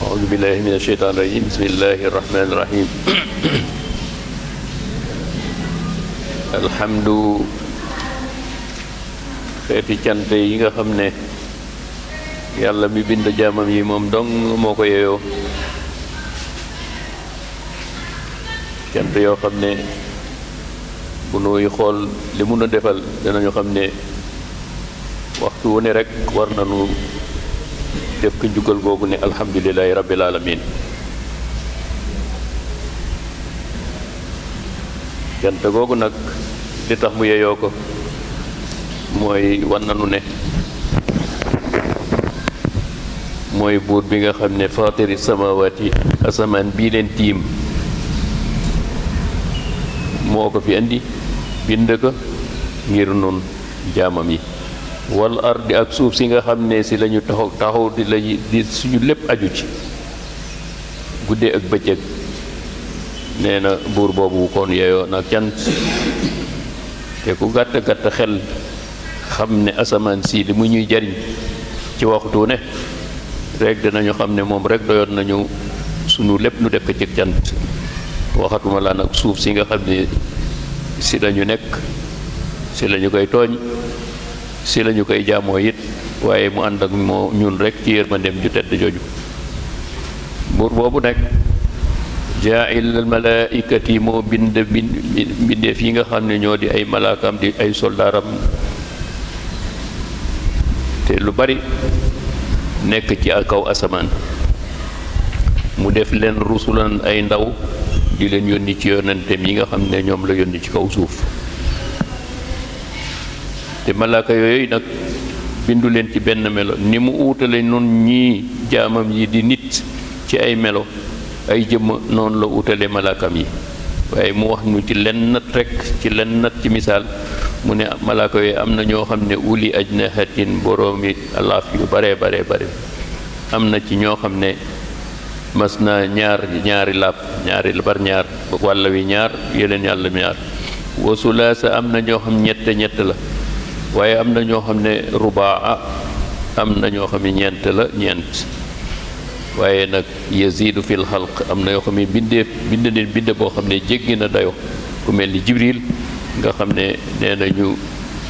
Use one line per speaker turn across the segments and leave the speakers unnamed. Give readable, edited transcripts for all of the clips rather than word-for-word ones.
أعوذ بالله من الشيطان الرجيم بسم الله الرحمن الرحيم alhamdu xeeti cant yi nga xam ne yàlla mi bind jaamam yi moom dong moo ko yeyoo cant yoo xam ne bu nuy xool li mun a defal danañu xam ne waxtu wu ne rek war nañu def ko njukkal googu ne alhamdulillahi rabbil alamin cant googu nag li tax mu yeyoo ko mooy wan nanu ne mooy buur bi nga xam ne faatiri samawaati asamaan bii leen tiim moo ko fi indi bind ko ngir nun jaamam yi wal ardi ak suuf si nga xam ne si lañu taxaw di suñu lépp aju ci guddee ak bëccëg nee na buur boobu kon yeyoo nag cant te ku gàtt gàtt xel xam ne asamaan si li mu ñuy jariñ ci waxtu ne rek dinañu xam ne moom rek doyoon nañu sunu lépp nu def ko ci cant waxatuma laa nag suuf si nga xam ne si lañu nekk si lañu koy tooñ si lañu koy jaamoo it waaye mu ànd ak moo ñun rek ci yërmandeem ju tedd jooju buur boobu nekk jaa'il al malaa'ikati moo bindeef yi nga xam ne ñoo di ay malaakam di ay soldaaram te lu bari nekk ci kaw asamaan mu def leen rusulan ay ndaw di leen yónni ci yonenteem yi nga xam ne ñoom la yónni ci kaw suuf te malaaka yooyu nag bindu leen ci benn melo ni mu uutale nun ñii jaamam yi di nit ci ay melo ay jëmm noonu la utale malaakam yi waaye mu wax nu ci lennat rek ci lennat ci misaal mu ne malaaka yooyu am na ñoo xam ne uli ajnahatin boroomi alaaf yu bare am na ci ñoo xam ne mas na ñaari laaf ñaari bar ñaar wàlla wi ñaar yeleen yàlla ñaar wa sulaasa am na ñoo xam ñett la waaye am na ñoo xam ne rubaa am na ñoo xam ne ñeent la ñeent waaye nag yazidu fil xalq am na yoo xam ne bind boo xam ne jéggi na dayo ku mel ni jibril nga xam ne nee nañu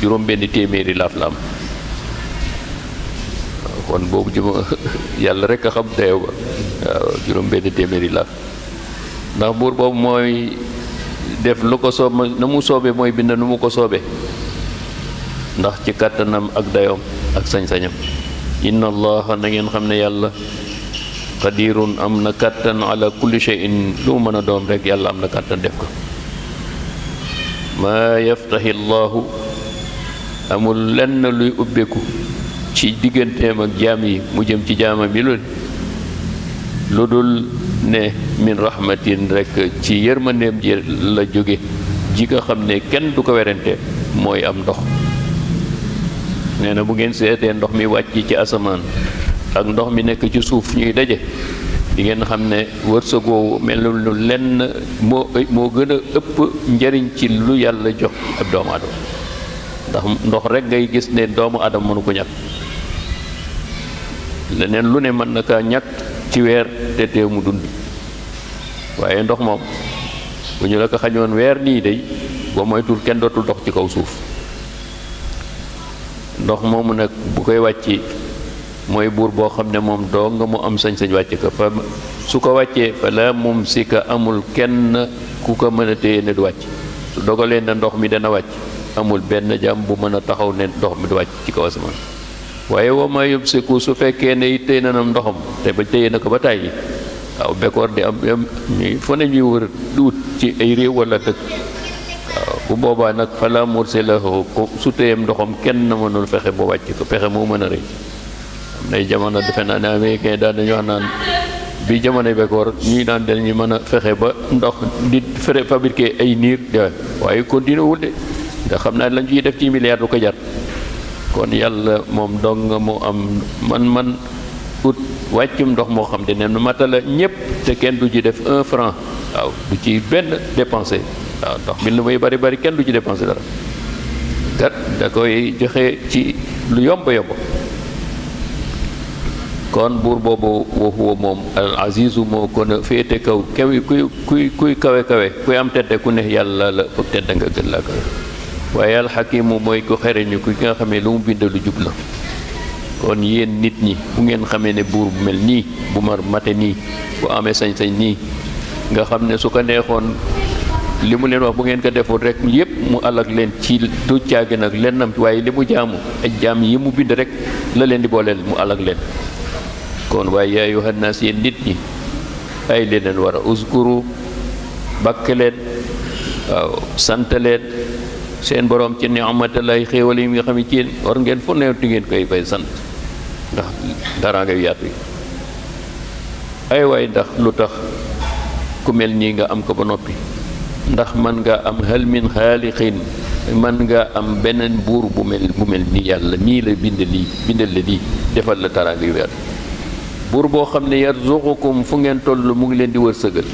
juróom benn téeméeri laaf la am kon boobu juma yàlla rek a xam dayo ba waaw juróom benn téeméeri laaf ndax buur boobu mooy def lu ko soob na mu soobee mooy bind nu mu ko soobee ndax ci kàttanam ak dayoom ak sañ-sañam inna allaha na ngeen xam ne yàlla qadirun am na kàttan ala kulli shay'in lu mën a doon rek yàlla am na kàttan def ko maa yaftahi llahu amul lenn luy ubbeeku ci digganteem ak jaam yi mu jëm ci jaamam yi lu dul ne min rahmatin rek ci yërmandeem ji la jóge ji nga xam ne kenn du ko werante mooy am ndox nee na bu ngeen seetee ndox mi wàcc ci asamaan ak ndox mi nekk ci suuf ñuy daje di ngeen xam ne wërsëgoo mel nu lenn moo gën a ëpp njariñ ci lu yàlla jox ab doomu adama ndax ndox rek ngay gis ne doomu adama mënu ko ñàkk leneen lu ne mën na kaa ñàkk ci weer te teew mu dund waaye ndox moom bu ñu la ko xañoon weer nii day ba moytul kenn dootul dox ci kaw suuf ndox moomu nag bu koy wàcci mooy buur boo xam ne moom doo nga mu am sañ-sañ wàcce ko fa su ko wàccee fa la mumsika amul kenn ku ko mën a téye ne du wàcc su dogalee na ndox mi dana wàcc amul benn jàmm bu mën a taxaw ne ndox mi du wàcc ci kaw asamaan waaye wa ma yumsiku su fekkee ne it téye na nam ndoxam te ba téye na ko ba tàyyi waaw bekkoor di am ñuy fu ne ñuy wër duut ci ay réew wala dëkk waaw bu boobaa nag fa la mursila ko su téyem ndoxam kenn mënul fexe ba wàcc ko pexe moo mën a rëy nay jamono defe naa ne américain daan dañu wax naan bi jamono bekkoor ñuy naan dañu mën a fexe ba ndox di fabriquer ay niir waaye continué wul de nga xam naa lañ ciy def ci milliards du ko jar kon yàlla moom dong nga mu am man ut wàccum ndox moo xam ne ne matala ñëpp te kenn du ci def 1 franc waaw du ci benn dépensé waaw ndox mi lu muy bari kenn du ci dépensé dara kat da koy joxe ci lu yomb yomb. kon buur boobu wa huwa moom al azizu moo kon a féete kaw kuy kawe kuy am tedde ku ne yàlla la foog tedda nga gën laa kawe. waaye al xakimu mooy ku xereñu ku nga xamee lu mu bind lu jub la. kon yéen nit ñi bu ngeen xamee ne buur bu mel nii bu ma mate nii bu amee sañ-sañ nii nga xam ne su ko neexoon li mu leen wax bu ngeen ko deful rek yépp mu alag leen ci du caagi nag lennam waaye li mu jaamu ay jaam yi mu bind rek la leen di booleel mu alag leen. kon waaye yaa ayyuhan naas yéen nit ñi ay leneen war a uskuru bakk leen waaw sant leen seen borom ci ni'matallahi xéewal yi nga xam ne ci yéen war ngeen fu neeti ngeen koy fay sant ndax dara nga yaatu yi ay waay ndax lu tax ku mel nii nga am ko ba noppi ndax man nga am hal min xaaliqin man nga am beneen buur bu mel ni yàlla mii la bindal la lii defal la dara nga yaatu buur boo xam ne yarzuqukum fu ngeen toll mu ngi leen di wërsëgal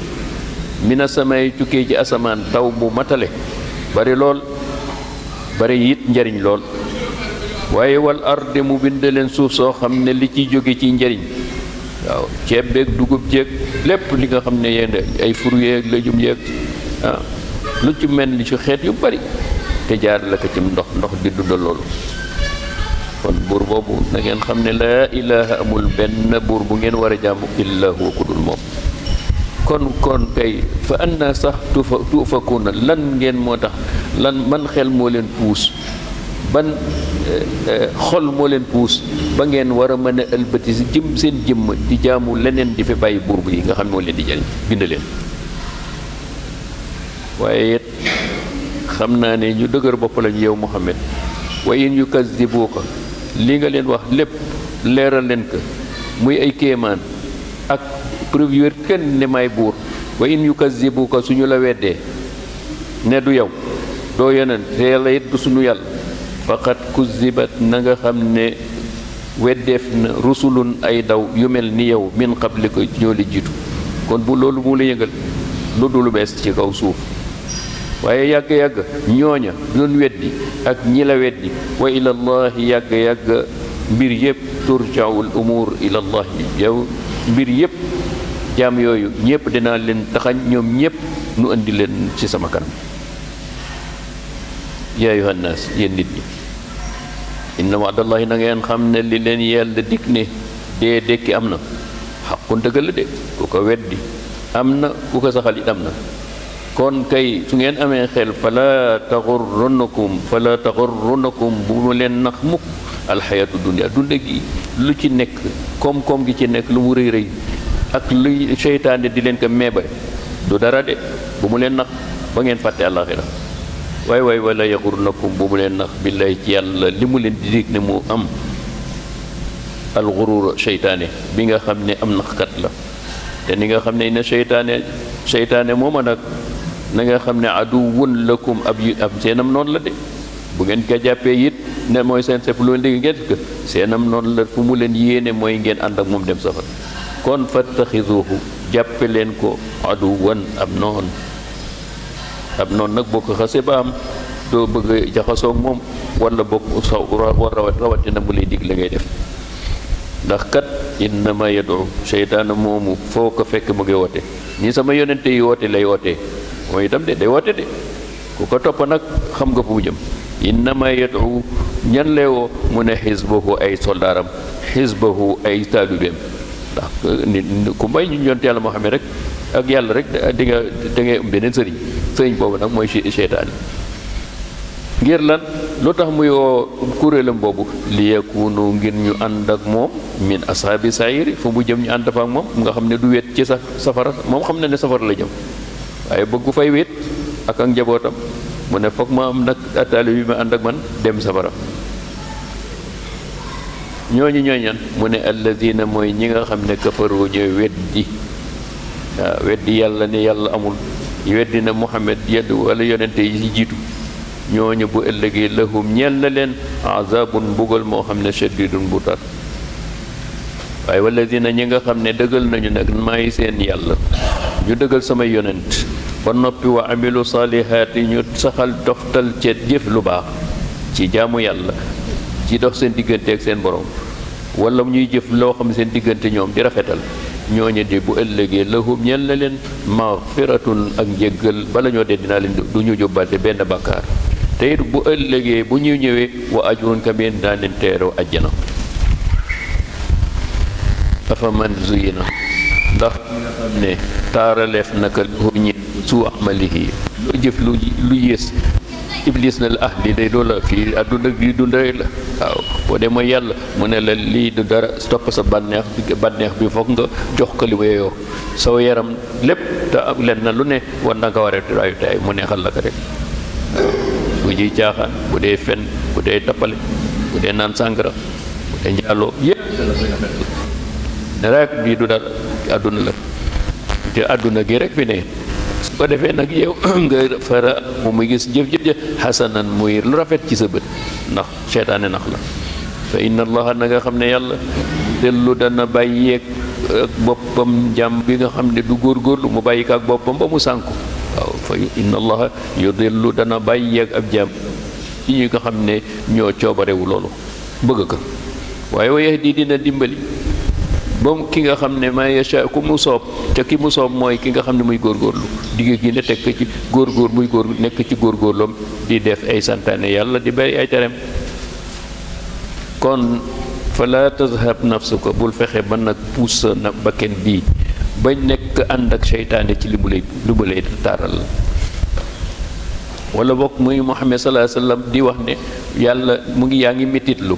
mina samay tukkee ci asamaan taw bu matale bari lool bari it njariñ lool waaye wal arde mu bind leen suuf soo xam ne li ciy jóge ci njariñ waaw ceeb beeg dugub jeeg lépp li nga xam ne yéen ay fruits yeeg légumes yeeg lu ci mel ni ci xeet yu bari te jaar la ko ci ndox di dundal loolu. kon buur boobu na ngeen xam ne laa ilaha amul benn buur bu ngeen war a jaamu illa huwa ku dul moom. kon kay fa anna sax tuufakuna lan ngeen moo tax lan man xel moo leen puus ban xol moo leen puus ba ngeen war a mën a ëlbati si seen jëmm di jaamu leneen di fi bàyyi buur bi nga xam moo leen di jëriñ bind leen. waaye it xam naa ne ñu dëgër bopp lañu yow Muhammad wa in yukazzibuka li nga leen wax lépp leeral leen ko muy ay kéemaan ak preuve yu wér kenn ne may buur wa in yukazzibuka suñu la weddee ne du yow doo yeneen te yàlla it du suñu yàlla faqad kuzzibat na nga xam ne weddeef na rusulun ay daw yu mel ni yow min qablika ñoo li jiitu. kon bu loolu mu la yëngal lu dul bees ci kaw suuf waaye yàgg-yàgg ñooña doon weddi ak ñi la weddi wa ilallahi yàgg-yàgg mbir yëpp turjaul umur ilallahi yow mbir yëpp jaam yooyu ñëpp dinaa leen taxañ ñoom ñëpp nu indi leen ci sama kanam. yaa ayyuhan naas yéen nit ñi inna wa'dallahi na ngeen xam ne li leen yàlla dig ne dee dekki am na xaqun dëgg la de ku ko weddi am na ku ko saxal it am na. kon kay su ngeen amee xel fala taxurrunakum bu mu leen nax mukk alxayatu dunia dunde gi lu ci nekk koom-koom gi ci nekk lu mu rëy rëy ak luy seytaane di leen ko meeba du dara de bu mu leen nax ba ngeen fàtte àllaxira waay wala yaxurnakum bu mu leen nax billahi ci yàlla li mu leen di dig ne mu am alxurur seytaane bi nga xam ne am naxkat la te ni nga xam ne na seytaane mooma nag na nga xam ne aduwwun lakum ab seenam noonu la de bu ngeen ko jàppee it ne mooy seen sepp loolu léegi ngeen ko seenam noonu la fu mu leen yéene mooy ngeen ànd ak moom dem safar. kon fattaxiduhu jàppe leen ko aduwwan ab noon nag boo ko xasee ba am doo bëgg jaxasoo ak moom wala bokk rawatina mu lay dig la ngay def ndax kat innama yadu seytaana moomu foo ko fekk mu ngi woote ñi sama yonente yi woote lay wootee mooy itam de day woote de ku ko topp nag xam nga fu mu jëm. innama yadu ñan lay woo mu ne xisbahu ay soldaaram xisbahu ay taalubeem ndax ku mbay ñu yonte yàlla moo xam ne rek ak yàlla rek di nga da ngay am beneen sëriñ boobu nag mooy seytaane. ngir lan lu tax muy woo kuréelam boobu li yakunu ngir ñu ànd ak moom min ashaabi sairi fu mu jëm ñu ànd fa ak moom nga xam ne du wet ci safara moom xam na ne safara la jëm waaye bëggu fay wet ak njabootam mu ne foog ma am nag taali bi ma ànd ak man dem safara. ñooñu ñooñan mu ne alladina mooy ñi nga xam ne kafaru ñooy weddi yàlla ne yàlla amul weddi na Muhammad yedd wala yonente yi ci jiitu ñooñu bu ëllëgee lahum ñeel na leen azabun mbugal moo xam ne shadidun bu tar. waaye walladina ñi nga xam ne dëggal nañu nag maay seen yàlla ñu dëggal samay yonent ba noppi wa amilu saalihaati ñu saxal doftal ca jëf lu baax ci jaamu yàlla ci dox seen diggante ak seen borom wala ñuy jëf loo xam seen diggante ñoom di rafetal ñooñu di bu ëllëgee lahum ñel na leen maghfiratun ak njéggal bala ñoo dee dinaa leen du ñu jóbbaate benn bàkkaar te it bu ëllëgee bu ñu ñëwee wa ajrun kabir dinaa leen teeroo ajjana afa man zuyina ndax nga xam ne taaraleef naka lu ñi suu amalihi loo jëf lu yées iblis na la lii day doo la fii àdduna gi du ndey la waaw boo dee mooy yàlla mu ne la lii du dara topp sa bànneex bi foog nga jox ko li ma yeyoo saw yaram lépp te ak len na lu ne war na nga waree rayu tay mu neexal la ko rek bu jiy caaxaan bu dee fen bu dee tappale bu dee naan sàngara bu dee njaaloo yépp ne rek lii du dara àdduna la te àdduna gi rek fi ne su ko defee nag yow nga fara mu muy gis jëf-jëf xasanan muy lu rafet ci sa bët ndax seytaane nax la fa inna allaha na nga xam ne yàlla dellu dana bàyyeeg ak boppam jàmm bi nga xam ne du góorgóorlu mu bàyyi ko ak boppam ba mu sànku waaw fa inna allaha yu dellu dana bàyyeeg ab jàmm ci ñi nga xam ne ñoo coobarewu loolu bëgg ko waaye wa yahdi dina dimbali moom ki nga xam ne ma yasha ku mu soob te ki mu soob mooy ki nga xam ne muy góorgóorlu digg gi ne teg ci góorgóor muy góor nekk ci góorgóorloom di def ay santaane yàlla di bari ay tereem kon fala tazhab nafsuka bul fexe ba nag puus sa nag bakken bii ba nekk ànd ak seytaane ci li mu lay taaral la wala bokk muy Muhammad sallallahu alayhi wasallam di wax ne yàlla mu ngi yaa ngi metitlu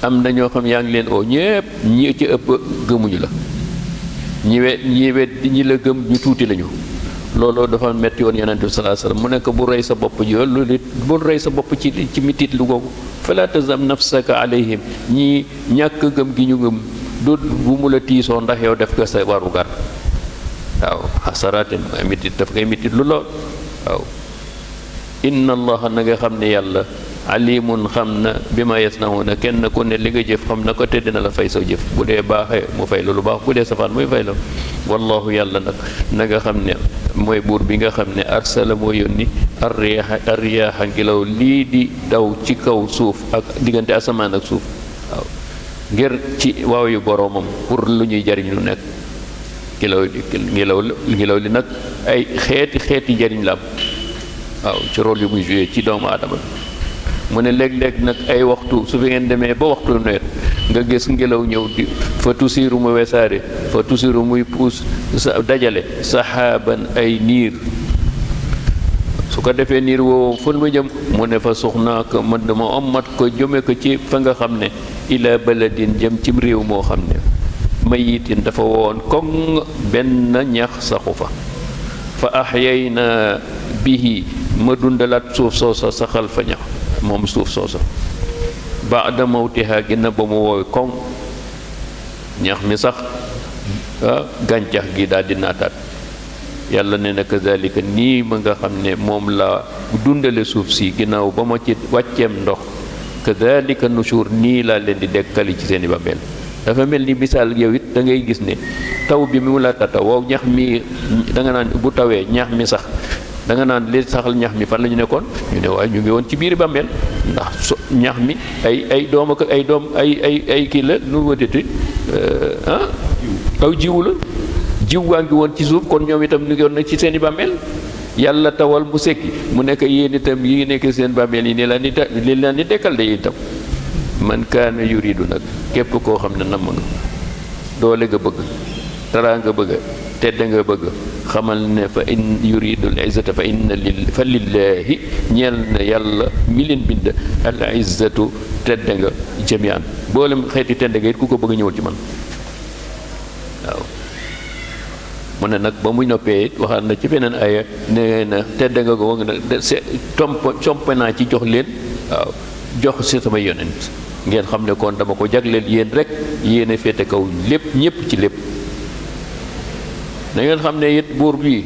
am na ñoo xam yaa ngi leen oo ñépp ñi ci ëpp gëmuñu la ñi la gëm ñu tuuti lañu looloo dafa metti woon yonent bi sallallahu alayhi wasallam mu nekk bu rey sa bopp ji loolu it bul rey sa bopp ci mitit lu googu fala tazam nafsaka alayhim ñi ñàkk gëm gi ñu gëm du bu mu la tiisoo ndax yow def ko sa waru gar waaw xasaraatin mitit daf ngay mitit lu lool waaw inna allaha na nga xam ne yàlla alimun xam na bi ma yasnauna kenn ku ne li nga jëf xam na ko te dina la fay sa jëf bu dee baaxee mu fay la lu baax bu dee safaan muy fay la wallahu yàlla nag na nga xam ne mooy buur bi nga xam ne arsala moo yónni arriyaaxa ngelaw lii di daw ci kaw suuf ak diggante asamaan ak suuf waaw ngir ci waaw yu boroomam pour lu ñuy jariñ lu nekk ngelaw li nag ay xeeti jariñ la am waaw ci rôle yu muy joué ci doomu aadama mu ne léeg-léeg nag ay waxtu su fi ngeen demee ba waxtu nawet nga gis ngelaw ñëw di fa tusiru mu wesaare fa tusiru muy puus sa dajale saxaaban ay niir su ko defee niir woowu fan ma jëm mu ne fa suxnaa ko man dama ommat ko jëme ko ci fa nga xam ne ila baladin jëm cim réew moo xam ne mayitin dafa woon koŋ benn ñax saxu fa ahyayna bihi ma dundalaat suuf soosa saxal fa ñax moom suuf soosa baada mawtiha ginna ba mu wooy koŋ ñax mi sax gàncax gi daal di naataat yàlla ne na kazalika nii ma nga xam ne moom la dundale suuf si ginnaaw ba ma ci wàcceem ndox kazalika nushur nii laa leen di dekkali ci seeni bàmmeel dafa mel ni misaal yow it da ngay gis ne taw bi mu la tata wow ñax mi da nga naan bu tawee ñax mi sax da nga naan li saxal ñax mi fan la ñu nekkoon ñu ne waaye ñu ngi woon ci biir bàmmeel ndax ñax mi ay doom ak ay doom ay kii la nu wëddati aw jiwu la jiw waa ngi woon ci suuf kon ñoom itam ñu ngi woon nag ci seen i bàmmeel yàlla tawal mu sekki mu nekk yéen itam yi nekk seen bàmmeel yi li leen di dekkal de itam man kaana yuridu nag képp koo xam ne namm nga doole nga bëgg taraa nga bëgg tedd nga bëgg xamal ne fa in yuridul izzata fa lillahi ñeel na yàlla mi leen bind al izzatu tedd nga jamian boolem xeeti tedd nga it ku ko bëgg ñëwal ci man waaw mu ne nag ba mu noppee it waxaat na ci beneen aya nee na tedd nga ko nga comp naa ci jox leen waaw jox si sama yonent ngeen xam ne kon dama ko jagleel yéen rek yéen a féete kaw lépp ñépp ci lépp na ngeen xam ne it buur bi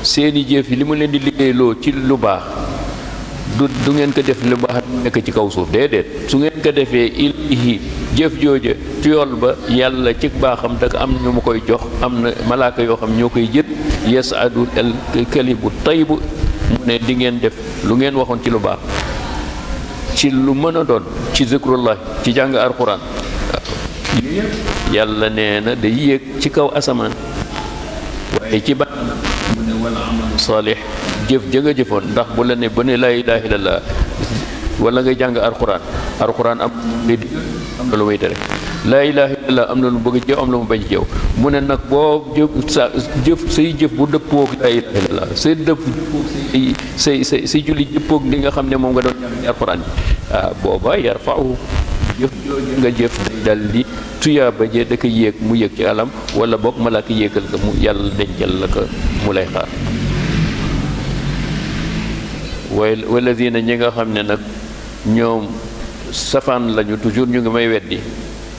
seeni jëf yi li mu leen di liggéeyloo ci lu baax du ngeen ko def lu baax nekk ci kaw suuf déedéet su ngeen ko defee ilahi jëf jooja ci yool ba yàlla ci baaxam da am ñu ma koy jox am na malaaka yoo xam ñoo koy jët yasadu al kalibu taybu mu ne di ngeen def lu ngeen waxoon ci lu baax ci lu mën a doon ci zikrullah ci jàng alquran yàlla nee na day yéeg ci kaw asamaan waaye ci ba mu ne wala amalu saalih jëf ja nga jëfoon ndax bu la ne ba ne laa ilaaha illallah wala ngay jàng alquran am na lu muy tere laa ilaaha illallah am na lu bëgg ci yow am na lu mu bañ ci yow mu ne nag boo jëf say jëf bu dëppoog laa ilaaha illallah say dëpp say julli dëppoog li nga xam ne moom nga doon jàng ci alquran bi booba yarfa'u jëf jooju nga jëf dal di tuyaaba jee da ko yéeg mu yéeg ci alam wala boog malaaka yéegal ko mu yàlla dencal la ko mu lay xaar walladina ñi nga xam ne nag ñoom safaan lañu toujours ñu ngi may weddi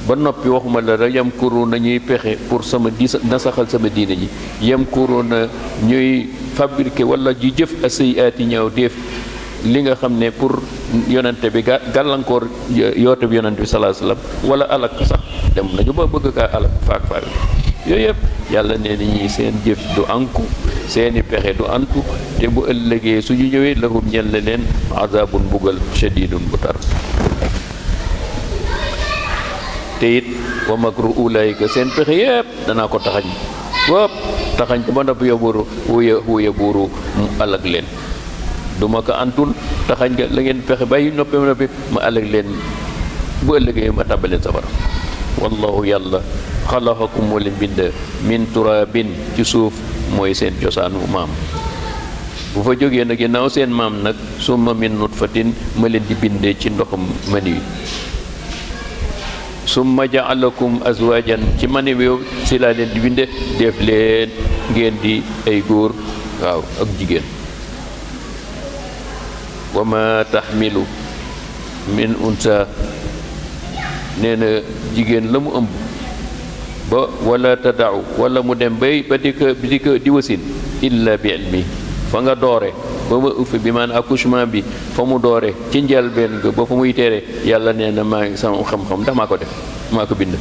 ba noppi waxuma la rek yamkuru na ñuy pexe pour sama nasaxal sama diine ji yamkuru na ñuy fabriquer wala ji jëf as-sayyi'aati ñaaw def li nga xam ne pour yonente bi gàllankoor yoote bi yonente bi sallallahu alayhi wasallam wala alak sax dem nañu ba bëgg kaa alak faak yooyu yëpp yàlla nee na ñi seen jëf du anku seeni pexe du antu te bu ëllëgee suñu ñëwee lahum ñel ne leen azabun mbugal shadidun bu tar te it wa makru ulaayika seen pexe yëpp danaa ko taxañ wop taxañ ko ba noppi yoburu wuya buuru mu alag leen duma ko antul taxañ nga la ngeen pexe bàyyi noppi ma alag leen bu ëllëgee ma tàbbaleen safara wallahu yàlla xalaqakum moo leen bind min turabin ci suuf mooy seen cosaanu maam bu fa jógee nag ginnaaw seen maam nag summa min nutfatin ma leen di bindee ci ndoxum mani wi summa jaalakum azwajan ci mani wi si laa leen di binde def leen ngeen di ay góor waaw ak jigéen wa ma taxmilu min unsa nee na jigéen la mu ëmb ba wala tadaaw wala mu dem bay ba di ko di wasin illa bi ilmi fa nga doore ba ma uffi bi maanaam accouchement bi fa mu doore ci njëlbeen ga ba fa muy tere yàlla nee na maa ngi sama xam-xam ndax maa ko def maa ko bind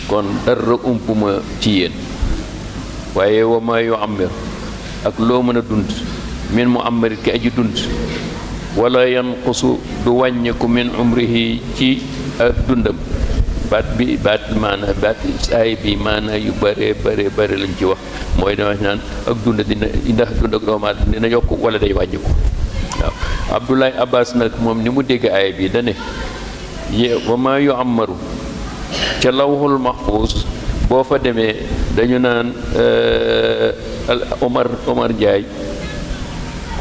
kon dara ump ma ci yéen waaye wa maa yu ammir ak loo mën a dund min mu ammir ki aji dund wala yanqusu du wàññeeku min umrihi ci ak dundam baat maana baat ay bi maana yu bare lañ ci wax mooy dama naan ak dund dina ndax dund ak doomu aadama dina yokk wala day wàññiku waaw Abdoulaye Abbas nag moom ni mu dégg ay bi dane wa maa yu amaru ca lawhul mahfuz boo fa demee dañu naan Omar Ndiaye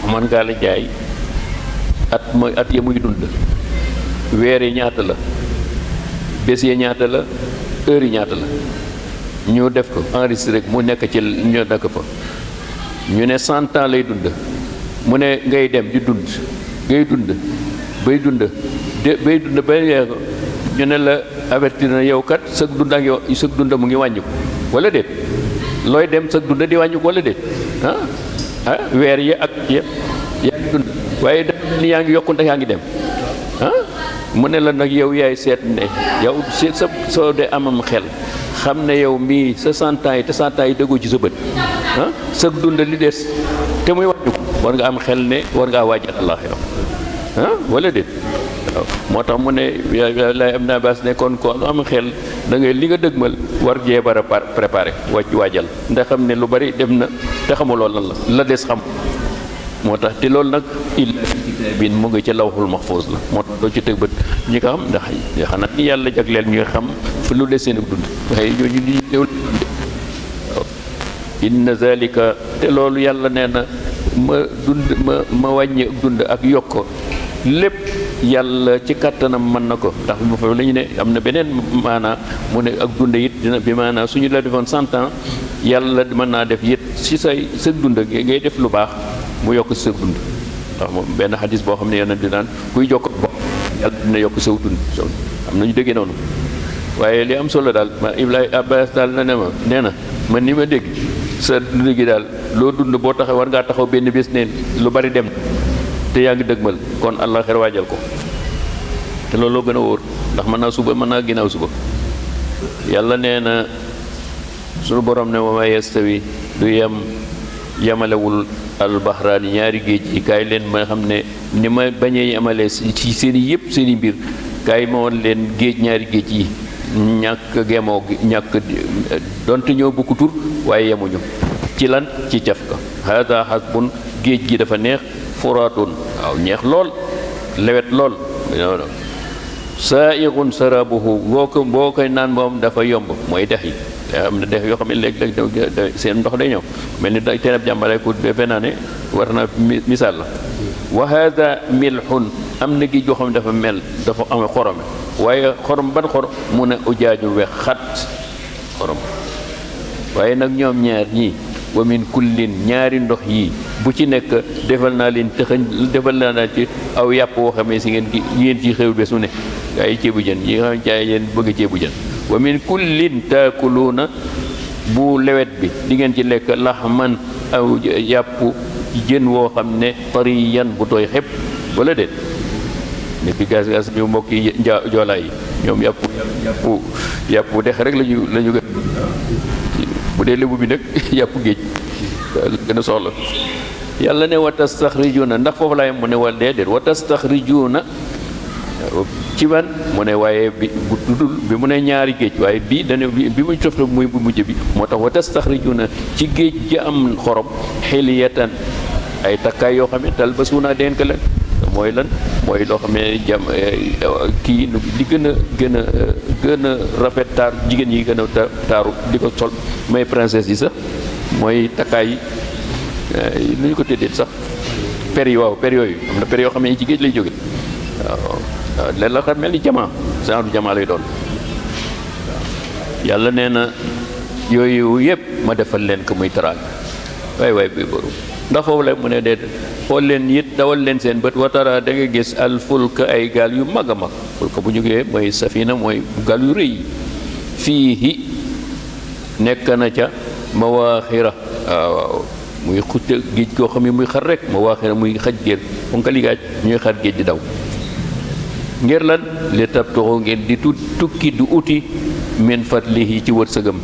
Omar Ngalla Ndiaye at ya muy dund weer yi ñaata la bés yi ñaata la heure yi ñaata la ñu def ko enregistré mu nekk ci ñu nekk fa ñu ne 100 ans lay dund mu ne ngay dem di dund ngay dund bay dund ba yeego ñu ne la avertir na yow kat sag dund mu ngi wàññiku wala déet looy dem sag dund di wàññiku wala déet weer yi ak yëpp yaa ngi dund waaye da ni yaa ngi yokku ndax yaa ngi dem mu ne la nag yow yaay seet ne yow seet soo dee amam xel xam ne yow mii sa 100 ans yi te 100 ans yi dëggoo ci sa bët sa dund li des te muy wàññi ko war nga am xel ne war ngaa waajal àllaaxira wala déet waaw moo tax mu ne lay am naa baas ne kon am xel da ngay li nga dëgmal war jee bara préparé waajal ndax xam ne lu bari dem na te xamuloo lan la des xam moo tax te loolu nag illa fi kitaabin mu ngi ci lawhul mahfuz la moo tax doo ci tëg bët ñi ko xam ndax xanaa ni yàlla jagleel ñi nga xam fu lu des seen ak dund waaye ñooñu ñu néew waaw inna zalika te loolu yàlla nee na ma wàññi ak dund ak yokk lépp yàlla ci kàttanam mën na ko ndax bu fa la ñu ne am na beneen maanaa mu ne ak dund it dina bi maanaa suñu la defoon 100 ans yàlla mën naa def it si sa dund ngay def lu baax mu yokk sa dund ndax moom benn xadis boo xam ne yonent di naan kuy jokk bopp yàlla dina yokk saw dund am nañu déggee noonu waaye li am solo daal ma Ibrahima Abbas daal na ne ma nee na man ni ma dégg sa dund gi daal loo dund boo taxaw war ngaa taxaw benn bés ne lu bari dem te yaa ngi dëgmal kon allah xer waajal ko te looloo gën a wóor ndax mën naa suba mën naa ginnaaw suba yàlla nee na sunu borom ne wa ma yastawi du yem yamalewul albahraani ñaari géej yi kaay leen ma xam ne ni ma bañee yamale ci seen i yëpp seen i mbir kaay ma woon leen géej ñaari géej yi ñàkk gemoo ñàkk donte ñoo bokk tur waaye yemuñu ci lan ci caf ka hada hasbun géej gi dafa neex furaatun waaw neex lool lewet lool saa'irun sarabuhu boo koy naan moom dafa yomb mooy dex yi am na dex yoo xam ne léeg-léeg seen ndox day ñëw mel ni teenab jàmbale ku defe naa ne war na misaal la wa hada milhun am na géej goo xam ne dafa mel dafa am xorome waaye xorom ban xorom mu ne ujaaju wex xat xorom waaye nag ñoom ñaar ñii wa min kullin ñaari ndox yi bu ci nekk defal naa leen tëxëñ defal naa ci aw yàpp woo xamee si ngeen ci xew bés su ne ay ceebu jën yi nga xam caay yéen bëgg ceebu jën wa min kullin taakuluuna bu lewet bi di ngeen ci lekk laxman aw yàpp jën woo xam ne tariyan bu tooy xepp wala déet nekk gas ñu mbokk yi joolaay yi ñoom yàpp dex rek lañu gën bu dee lébu bi nag yàpp géej gën a soxla yàlla ne wa tastaxrijuuna ndax foofu laay mu ne wal déedéet wa tastaxrijuuna ci ban mu ne waaye bi bu tuddul bi mu ne ñaari géej waaye bii dane bi muy tofta muy bu mujj bi moo tax wa tastaxrijuuna ci géej gi am xorom xiliyatan ay takkaay yoo xam ne talbasuuna den ka leen mooy lan mooy loo xam ne kii li gën a rafet taar jigéen yi gën a taaru di ko sol may princesse yi sax mooy takkaay yi nu ñu ko tëddee sax per yi waaw per yooyu am na per yoo xam ne ci géej lay jóge waaw leen la xam mel ni jamaa genre jamaa lay doon yàlla nee na yooyu yëpp ma defal leen ko muy taraanga waay bi boru ndax foofu la mu ne déet xool leen it dawal leen seen bët watara da nga gis al fulk ay gaal yu mag a mag fulk bu ñu gee mooy safina mooy gaal yu rëy fiihi nekk na ca mawaaxira waaw muy xutte géej koo xam ne muy xar rek mawaaxira muy xaj géej fonka ligaaj ñuy xar géej di daw ngir lan li tabtaxu ngeen di tukki du uti min fadlihi ci wërsëgam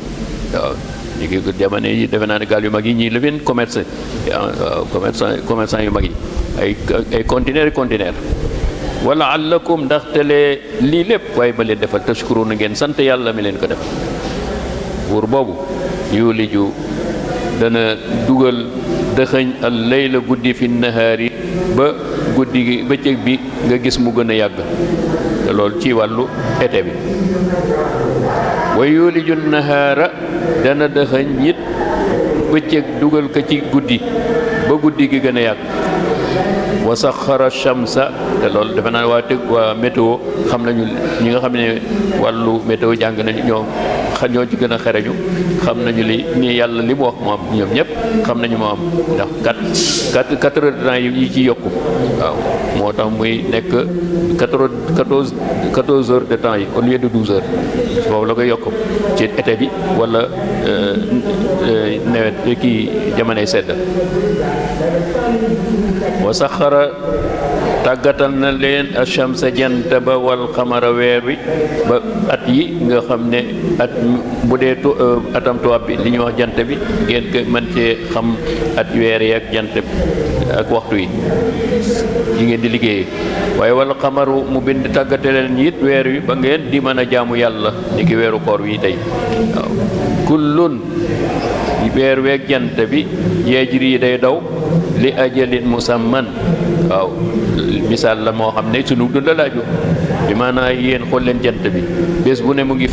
waaw ñu ngi jamono yi defe naa ne gaal yu mag yi ñii la leen commerce waaw commerçant yu mag yi ay conteneur wala allakum ndaxte lii lépp waaye ba leen defal tashkuru na ngeen sant yàlla mi leen ko def buur boobu yuliju dana dugal dëxëñ al layla guddi fi nahaari ba guddi gi bëccëg bi nga gis mu gën a yàgg te loolu ci wàllu été bi wa yuliju nahaara dana dëxëñ it bëccëg dugal ko ci guddi ba guddi gi gën a yàgg wa saxara shamsa te loolu defe naa waa météo xam nañu ñi nga xam ne wàllu météo jàng nañu ñoo ci gën a xereñu xam nañu ni yàlla li mu wax mu am ñoom ñëpp xam nañu moo am ndax 4 heures de temps yi ci yokku waaw moo tax muy nekk 14 heures de temps yi au lieu de 12 heures boobu la koy yokk ci été bi wala nawet kii jamonoy sedd wa saxara tàggatal na leen achamsa jant ba wal xamara weer wi ba at yi nga xam ne at bu dee atam tubaab bi li ñuy wax jant bi ngeen ko mën cee xam at weer yi ak jant bi ak waxtu yi ngeen di liggéeyee waaye wal xamaru mu bind tàggate leen it weer wi ba ngeen di mën a jaamu yàlla ni ki weeru koor wi tey waaw kullun weer weeg jant bi yajri yi day daw li ajalin musamman waaw misaal la moo xam ne sunu dund laaju bi maanaam yéen xool leen jant bi bés bu ne mu ngi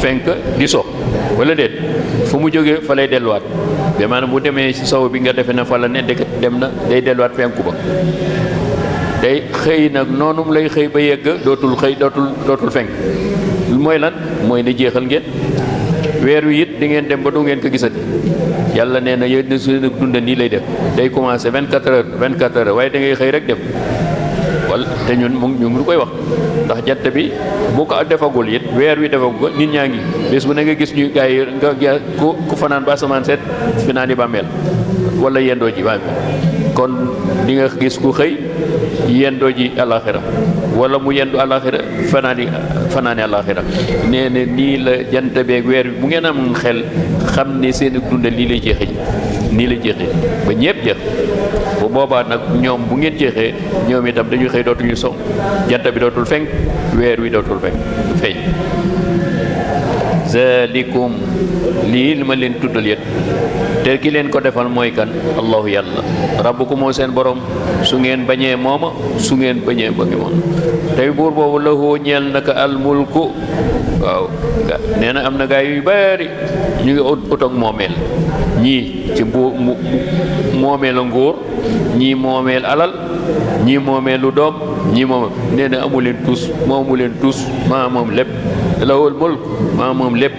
fenk di so wala déet fu mu jógee fa lay delluwaat bi maanaam bu demee ci sow bi nga defe na fa la ne dëkk dem na day delluwaat fenku ba day xëy nag noonu lay xëy ba yegg dootul fenk mooy lan mooy ne jeexal ngeen weer wi it di ngeen dem ba du ngeen ko gisati yàlla nee na yéen seen dunda nii lay def day commencé 24 heures waaye da ngay xëy rek dem wala te ñun ñu ngi koy wax ndax jant bi bu ko defagul it weer wi defagul ko nit ñaa ngi bés bu ne nga gis ñu gars yi nga ku fanaan ba asamaan seet fi naa di bàmmeel wala yendoo ji bàmmeel kon di nga gis ku xëy yendoo ji àlaxira wala mu yendu àlaxira fanaani àlaxira nee na nii la jant beeg weer bi bu ngeen am xel xam ne seen dunda lii lay jeexee nii la jeexee ba ñépp jeex bu boobaa nag ñoom bu ngeen jeexee ñoom itam dañuy xëy dootuñu song jant bi dootul fenk weer wi dootul feeñ zalikum lii li ma leen tuddal yet te ki leen ko defal mooy kan allahu yàlla rabbukum moo seen borom su ngeen bañee mooma su ngeen bañee bëgg moom tey buur boobu la hoo ñeel naka almulku waaw nee na am na gaay yu bari ñu ngi ut ak moomeel ñii ci moomeelu nguur ñii moomeel alal ñii moomeelu doom ñii moom nee na amu leen tus moomu leen tus maa moom lépp lahul mulk maa moom lépp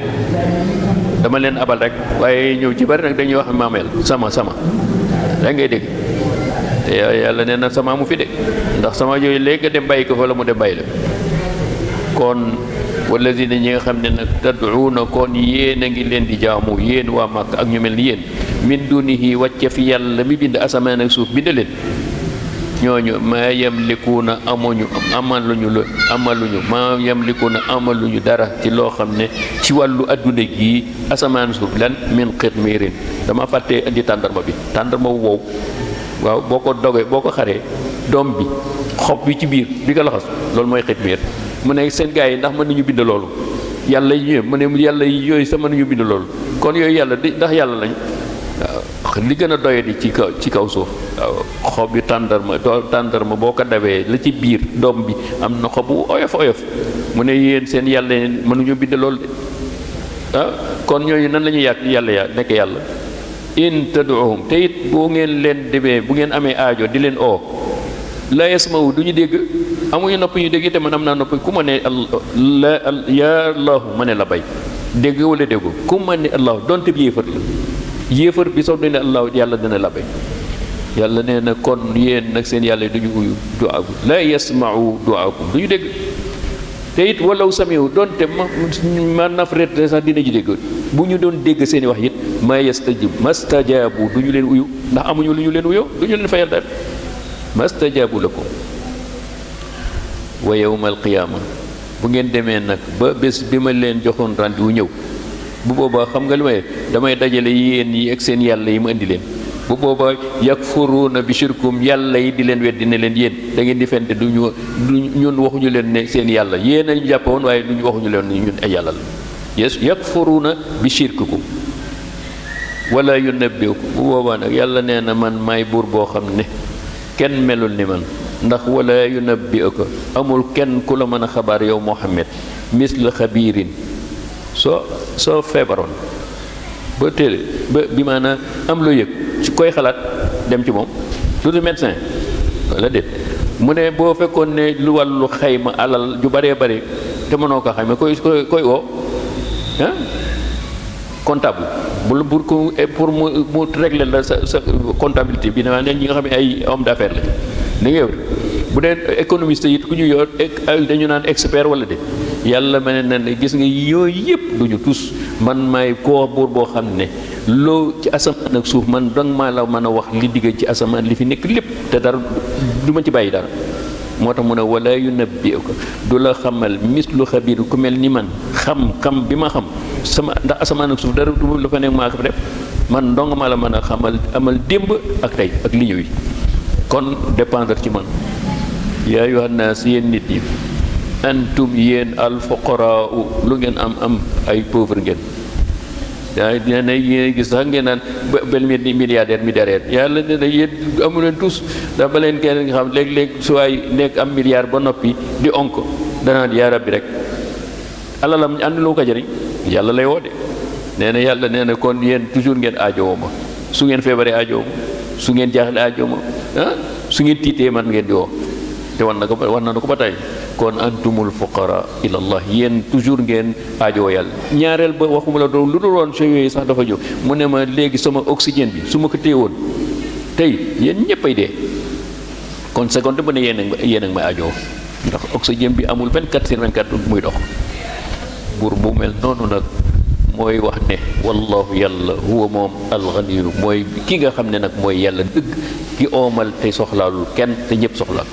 dama leen abal rek waaye ñëw ci bari nag dañuy wax maameel sama da ngay dégg te yàlla nee na sama mu fi de ndax sama yooyu léegi nga dem bàyyi ko fa la mu dem bàyyi la kon walladina ñi nga xam ne nag tad'uuna kon yéen a ngi leen di jaamu yéen waa Makka ak ñu mel ni yéen min dunihi wàcce fi yàlla mi bind asamaan ak suuf bind leen ñooñu maa yamlikuuna amaluñu dara ci loo xam ne ci wàllu adduna gi asamaan suuf lan min xitmiirin dama fàtte indi tàndarma bu wow waaw boo ko dogee boo ko xaree doom bi xob bi ci biir bi ko laxas loolu mooy xitmiir mu ne seen gars yi ndax mën nañu bind loolu yàlla yi mu ne yàlla yi yooyu sax mën nañu bind loolu kon yooyu yàlla di ndax yàlla lañ waaw li gën a doyadi ci kaw suuf waaw xob yu tàndarma boo ko dawee la ci biir doom bi am na xobu oyof mu ne yéen seen yàlla mënuñu bind loolu de kon ñooñu nan la ñuy yàlla nekk yàlla in tad'uhum te it boo ngeen leen demee bu ngeen amee aajo di leen oo la yasma'u du ñu dégg amuñu nopp ñu dégg te man am naa nopp ku ma ne ya allahu ma ne la bay dégg wala déggu ku ma ne allahu donte bi yéefar bi soo ne allahu yàlla dina la bay yàlla nee na kon yéen nag seen yàlla du ñu uyu du'aakum la yasma'u du'aakum du ñu dégg te it walaw sami'u donte ma nafret sax dina ji dégg bu ñu doon dégg seeni wax it mastajabu du ñu leen uyu ndax amuñu lu ñu leen uyoo du ñu leen fayal dara mastajabu lakum wa yawmal qiyaama bu ngeen demee nag ba bés bi ma leen joxoon rendez-vous ñëw bu boobaa xam nga li may damay dajale yéen yi ak seen yàlla yi ma indi leen bu boobaa yakfuruuna bi shirkum yàlla yi di leen weddi ne leen yéen da ngeen di fente du ñun waxuñu leen ne seen yàlla yéen a ñu jàppoon waaye du ñu waxuñu leen ne ñun ay yàlla la yes yakfuruuna bi shirkikum wala yunabbiukum bu boobaa nag yàlla nee na man maay buur boo xam ne kenn melul ni man ndax wala yunabbiuka amul kenn ku la mën a xabaar yow Muhammad misla xabiirin soo feebaroon ba télé ba bi maanaam am loo yëg ci koy xalaat dem ci moom lu du médecin wala déet mu ne boo fekkoon ne lu wàllu xayma alal ju bëree bëri te mënoo ko xayma koy woo comptable pour mu régler la sa comptabilité bi ne ñi nga xam ne ay homme d'affaires la li nga bu dee économiste yi ku ñu yor dañu naan expert wala de yàlla ma ne gis nga yooyu yëpp duñu tus man maay koo buur boo xam ne loo ci asamaan ak suuf man danga maa la mën a wax li digg ci asamaan li fi nekk lépp te dara du ma ci bàyyi dara moo tax mu ne wala yunabbi'uka du la xamal mislu xabiir ku mel ni man xam bi ma xam sama ndax asamaan ak suuf dara du la fa nekk maa ko def man ndonga maa la mën a xamal amal démb ak tey ak li ñëw yi kon dépendre ci man yaa ayyuhan naas yéen nit ñi antum yéen alfuqaraa lu ngeen am ay pauvre ngeen yaa nee na yéen gis sax ngeen naan bel milliardaire yàlla ne na yéen amu leen tous ndax ba leen kenn nga xam léeg-léeg su waay nekk am milliard ba noppi di onk danaan yaa rabbi rek alalam ànd lu ko jëriñ yàlla lay woo de nee na yàlla nee na kon yéen toujours ngeen aajowoo ma su ngeen feebaree aajowoo ma su ngeen jaaxle aajowoo ma su ngeen tiitee man ngeen di woo te war na ko ba tey kon antumul fuqara ila allah yéen toujours ngeen aajowoo yàlla ñaareel ba waxuma la doon lu dul woon so yooyu sax dafa ñëw mu ne ma léegi sama oxygène bi su ma ko téye woon tey yéen ñëpp ay dee kon seconde bu ne yéen ak may aajowoo ndax oxygène bi amul 24/24 muy dox buur bu mel noonu nag mooy wax ne wallahu yàlla huwa moom alganiyu mooy ki nga xam ne nag mooy yàlla dëgg ki oomal te soxlaalul kenn te ñëpp soxlaal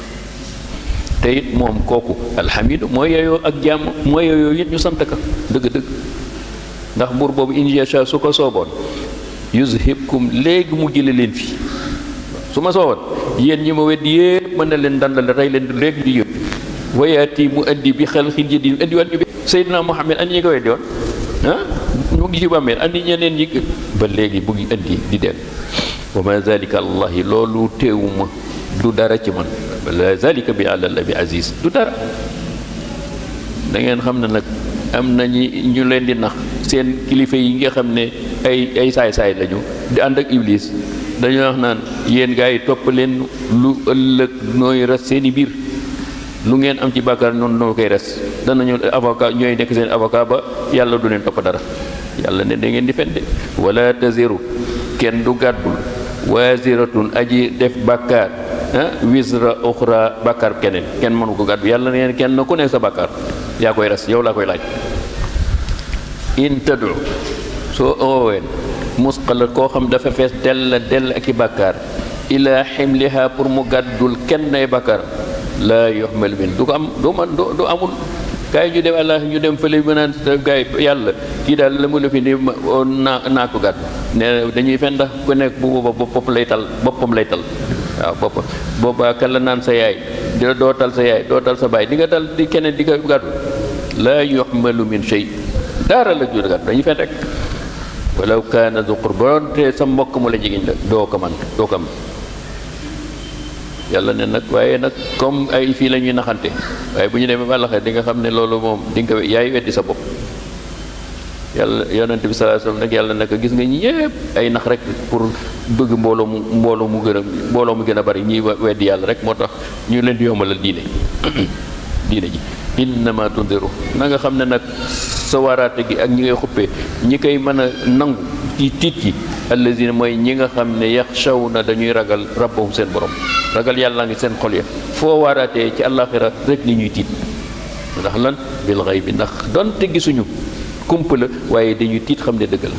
te it moom kooku alxamidu mooy yooyu ak jàmm mooy yooyu it ñu sant ka dëgg-dëgg ndax buur boobu in yasha su ko sooboon yuzhibkum léegi mu jële leen fi su ma soowoon yéen ñi ma weddi yépp mën na leen dandal rey leen léegi di yóbbu wayaati mu indi bi xel xin ji di indi waat ñu bi Seydina Muhammad andi ñi ko weddi woon ñu ngi ci bàmmeel andi ñeneen ñi ba léegi bu ngi indi di del wa ma zalika allahi loolu teewuma du dara ci man wala zalika bi àlalla bi aziz du dara da ngeen xam ne nag am na ñu leen di nax seen kilifa yi nga xam ne ay saay-saay lañu di ànd ak iblis dañu wax naan yéen gars yi topp leen lu ëllëg nooy res seeni biir lu ngeen am ci bàkkaar noonu noo koy res danañu avocat ñooy nekk seen avocat ba yàlla du leen topp dara yàlla ne da ngeen di fende wala taziru kenn du gàddul waziratun aji def bàkkaar wisra uxra bàkkaar kenn mënu ko gàddu yàlla neen kenn ku nekk sa bàkkaar yaa koy res yow laa koy laaj in tadu soo ooween musqala koo xam dafa fees dell ak i bàkkaar ila ximliha pour mu gàddul kenn ay bàkkaar laa yuxmal min du ko am du amul gaay ñu dem àlla ñu dem fële mu naan gaay yàlla kii daal la mu la fi ni naa ko gàddu ne dañuy fen ndax ku nekk bu booba boppam lay tal waaw boppam booba kan la naan sa yaay doo tal sa yaay doo tal sa baay di nga tal di keneen di ko gàddu laa yuxmalu min shay dara la ju gàddu dañuy fen rek walaw kaana du qurba te sa mbokk mu la jegeñ la doo ko am yàlla ne nag waaye nag comme ay fii la ñuy naxante waaye bu ñu demee ba laxee di nga xam ne loolu moom di nga ko yaay weddi sa bopp yàlla yonent bi sallallahu alayhi wasallam nag yàlla naka gis nga ñi ñëpp ay nax rek pour bëgg mbooloo mu gën a bari ñiy weddi yàlla rek moo tax ñu leen di yombalal diine ji innama tundiru na nga xam ne nag sa waraate gi ak ñi ngay xuppee ñi koy mën a nangu ci tiit yi allazina mooy ñi nga xam ne yaxshawna dañuy ragal rabbahum seen borom ragal yàlla ngi seen xol ya foo waaraatee ci àllaaxira rek li ñuy tiit ndax lan bil ghaybi ndax donte gisuñu kumpa la waaye dañuy tiit xam ne dëgg la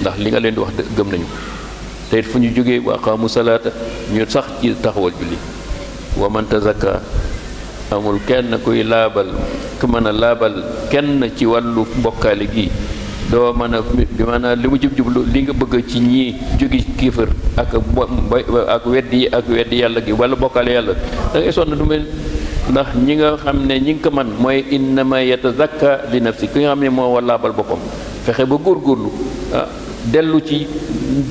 ndax li nga leen di wax gëm nañu te it fu ñu jógee wa aqaamu salaata ñu sax ci taxawal julli wa man tazakka amul kenn kuy laabal ku mën a laabal kenn ci wàllu mbokkaale gi doo mën a bi maanaam li mu jublu li nga bëgg ci ñii jógi kiifër ak weddi yàlla gi wala bokkaale yàlla da ngay sonn du mel ndax ñi nga xam ne ñi nga ko man mooy innama yatazakka li nafsi ki nga xam ne moo war laabal boppam fexe ba góorgóorlu dellu ci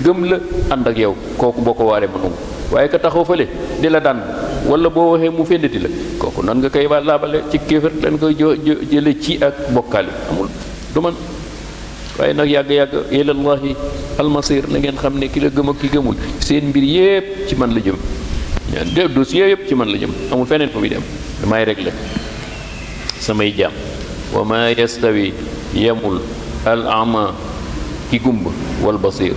gëm la ànd ak yow kooku boo ko waaree mënu waaye ka taxaw fële di la daan wala boo waxee mu fendati la kooku nan nga koy laabale ci kéefër dañ koy jële ci ak bokkaale amul du man waaye nag yàgg ilallahi almasir na ngeen xam ne ki la gëm ak ki gëmul seen mbir yépp ci man la jëm de dossier yépp ci man la jëm amul feneen fu muy dem damay régler samay jaam wa ma yastawi yemul al ama ki gumba wal basir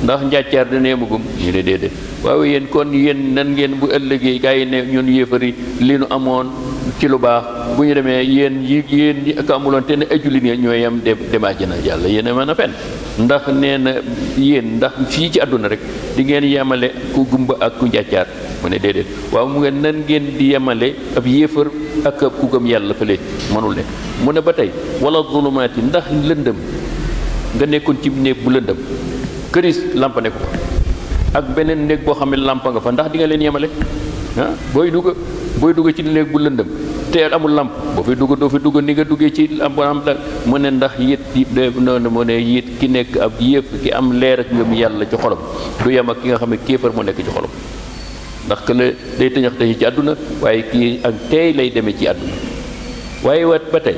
ndax njàccaar dana yemagum ñu ne déedéet waaw yéen kon yéen nan ngeen bu ëllëgee gaa yi ne ñun yéefari li nu amoon ci lu baax bu ñu demee yéen ñi ak amuloon te ne ay jullit ñi ñooy yem dem àjjana yàlla yéen a mën a fen ndax nee na yéen ndax fii ci àdduna rek di ngeen yemale ku gumba ak ku njàccaar mu ne déedéet waaw mu ngeen nan ngeen di yemale ab yéefar ak ku gëm yàlla fële mënul ne mu ne ba tey wala zulumaati ndax lëndëm nga nekkoon ci néeg bu lëndëm këris lampa nekku ak beneen néeg boo xam ne lampa nga fa ndax di nga leen yemale booy dugg ci néeg bu lëndëm te amul lamp boo fi dugg doo fi dugg ni nga duggee ci lamp am la mu ne ndax noonu mu ne yit ki nekk ab yëf ki am leer ak ngëm yàlla ci xolam du yem ak ki nga xam ne kéefar mu nekk ci xolam ndax que la day tëñax tëñi ci àdduna waaye kii ak tey lay demee ci àdduna waaye wat ba tey